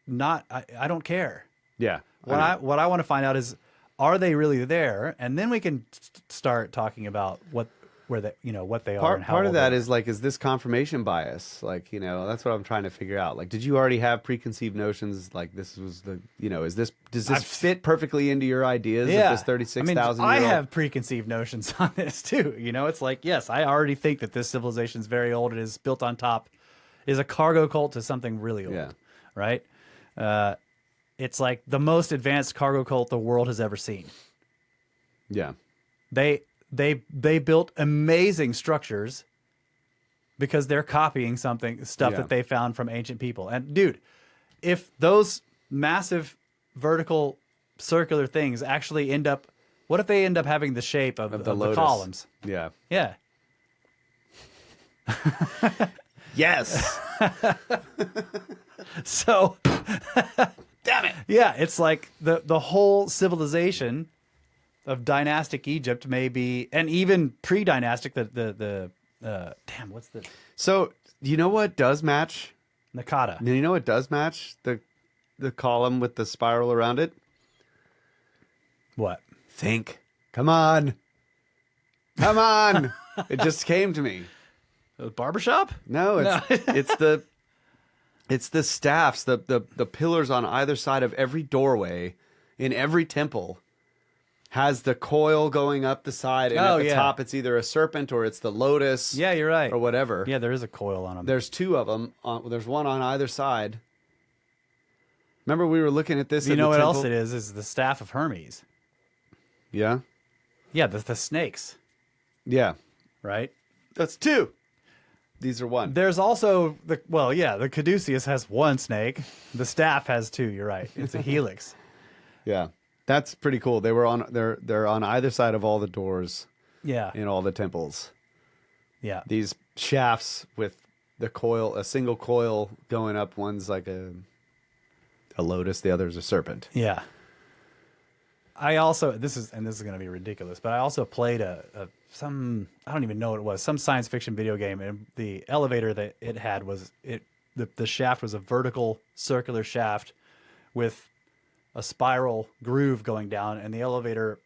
not, I don't care. Yeah. What I want to find out is, are they really there? And then we can start talking about what they are and how part of that is like, is this confirmation bias? Like, you know, that's what I'm trying to figure out. Like, did you already have preconceived notions? Like, this was the, you know, does this fit perfectly into your ideas of this 36,000 I have preconceived notions on this too. You know, it's like, yes, I already think that this civilization is very old. It is built on top, is a cargo cult to something really old, right? It's like the most advanced cargo cult the world has ever seen. Yeah. They built amazing structures because they're copying stuff that they found from ancient people. And dude, if those massive vertical circular things actually what if they end up having the shape of the columns? Yeah. Yeah. Yes. So, damn it. Yeah, it's like the whole civilization of dynastic Egypt may be, and even pre-dynastic, damn, what's the... So, you know what does match? Nakata. You know what does match the column with the spiral around it? What? Think. Come on. Come on. It just came to me. The barbershop? No, it's the staffs, the pillars on either side of every doorway in every temple has the coil going up the side, and at the top it's either a serpent or it's the lotus. Yeah, you're right. Or whatever. Yeah, there is a coil on them. There's 2 of them. There's one on either side. Remember we were looking at this. You know what else it is? Is the staff of Hermes. Yeah. Yeah, the snakes. Yeah. Right. That's 2. These are 1. There's also the caduceus has 1 snake. The staff has 2. You're right. It's a helix. Yeah. That's pretty cool. They're on either side of all the doors. Yeah. In all the temples. Yeah. These shafts with the coil, a single coil going up. One's like a lotus, the other's a serpent. Yeah. I also this is going to be ridiculous, but I also played I don't even know what it was, some science fiction video game, and the elevator that it had was the shaft was a vertical circular shaft with a spiral groove going down, and the elevator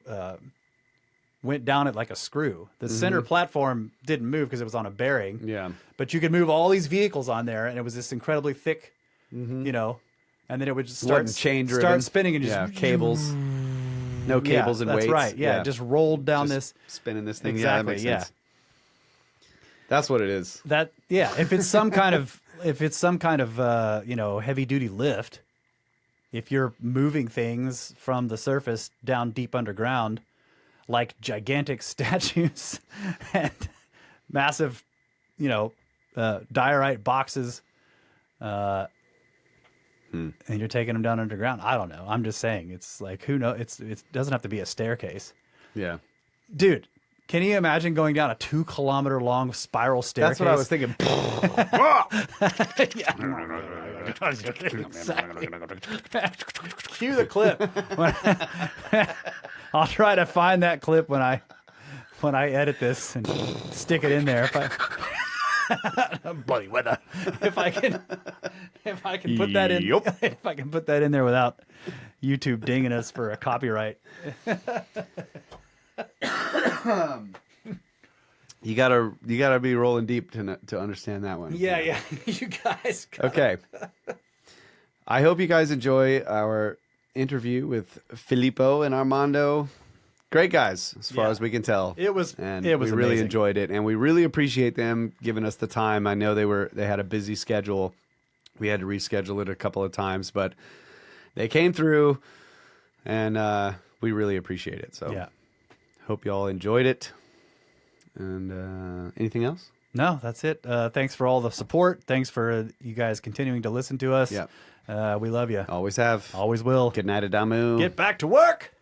went down it like a screw. The center platform didn't move because it was on a bearing. Yeah. But you could move all these vehicles on there, and it was this incredibly thick, you know, and then it would just start spinning and just cables. No cables and weights. That's right. Yeah, it just rolled down just spinning this thing. Exactly. Yeah, that makes sense. That's what it is. If it's some kind of you know, heavy duty lift, if you're moving things from the surface down deep underground, like gigantic statues and massive, you know, diorite boxes, and you're taking them down underground. I don't know. I'm just saying, it's like, who knows? It doesn't have to be a staircase. Yeah, dude. Can you imagine going down a 2-kilometer long spiral staircase? That's what I was thinking. Exactly. Cue the clip. I'll try to find that clip when I edit this and stick it in there. Bloody weather. If I can put that in. If I can put that in there without YouTube dinging us for a copyright. You gotta be rolling deep to understand that one. Yeah. You guys. Okay. I hope you guys enjoy our interview with Filipo and Armando. Great guys, as far as we can tell. It was we amazing. really enjoyed it, and we really appreciate them giving us the time. I know they had a busy schedule. We had to reschedule it a couple of times, but they came through, and we really appreciate it. So yeah. Hope you all enjoyed it. And anything else? No, that's it. Thanks for all the support. Thanks for you guys continuing to listen to us. Yeah. We love you. Always have. Always will. Good night, Adamu. Get back to work.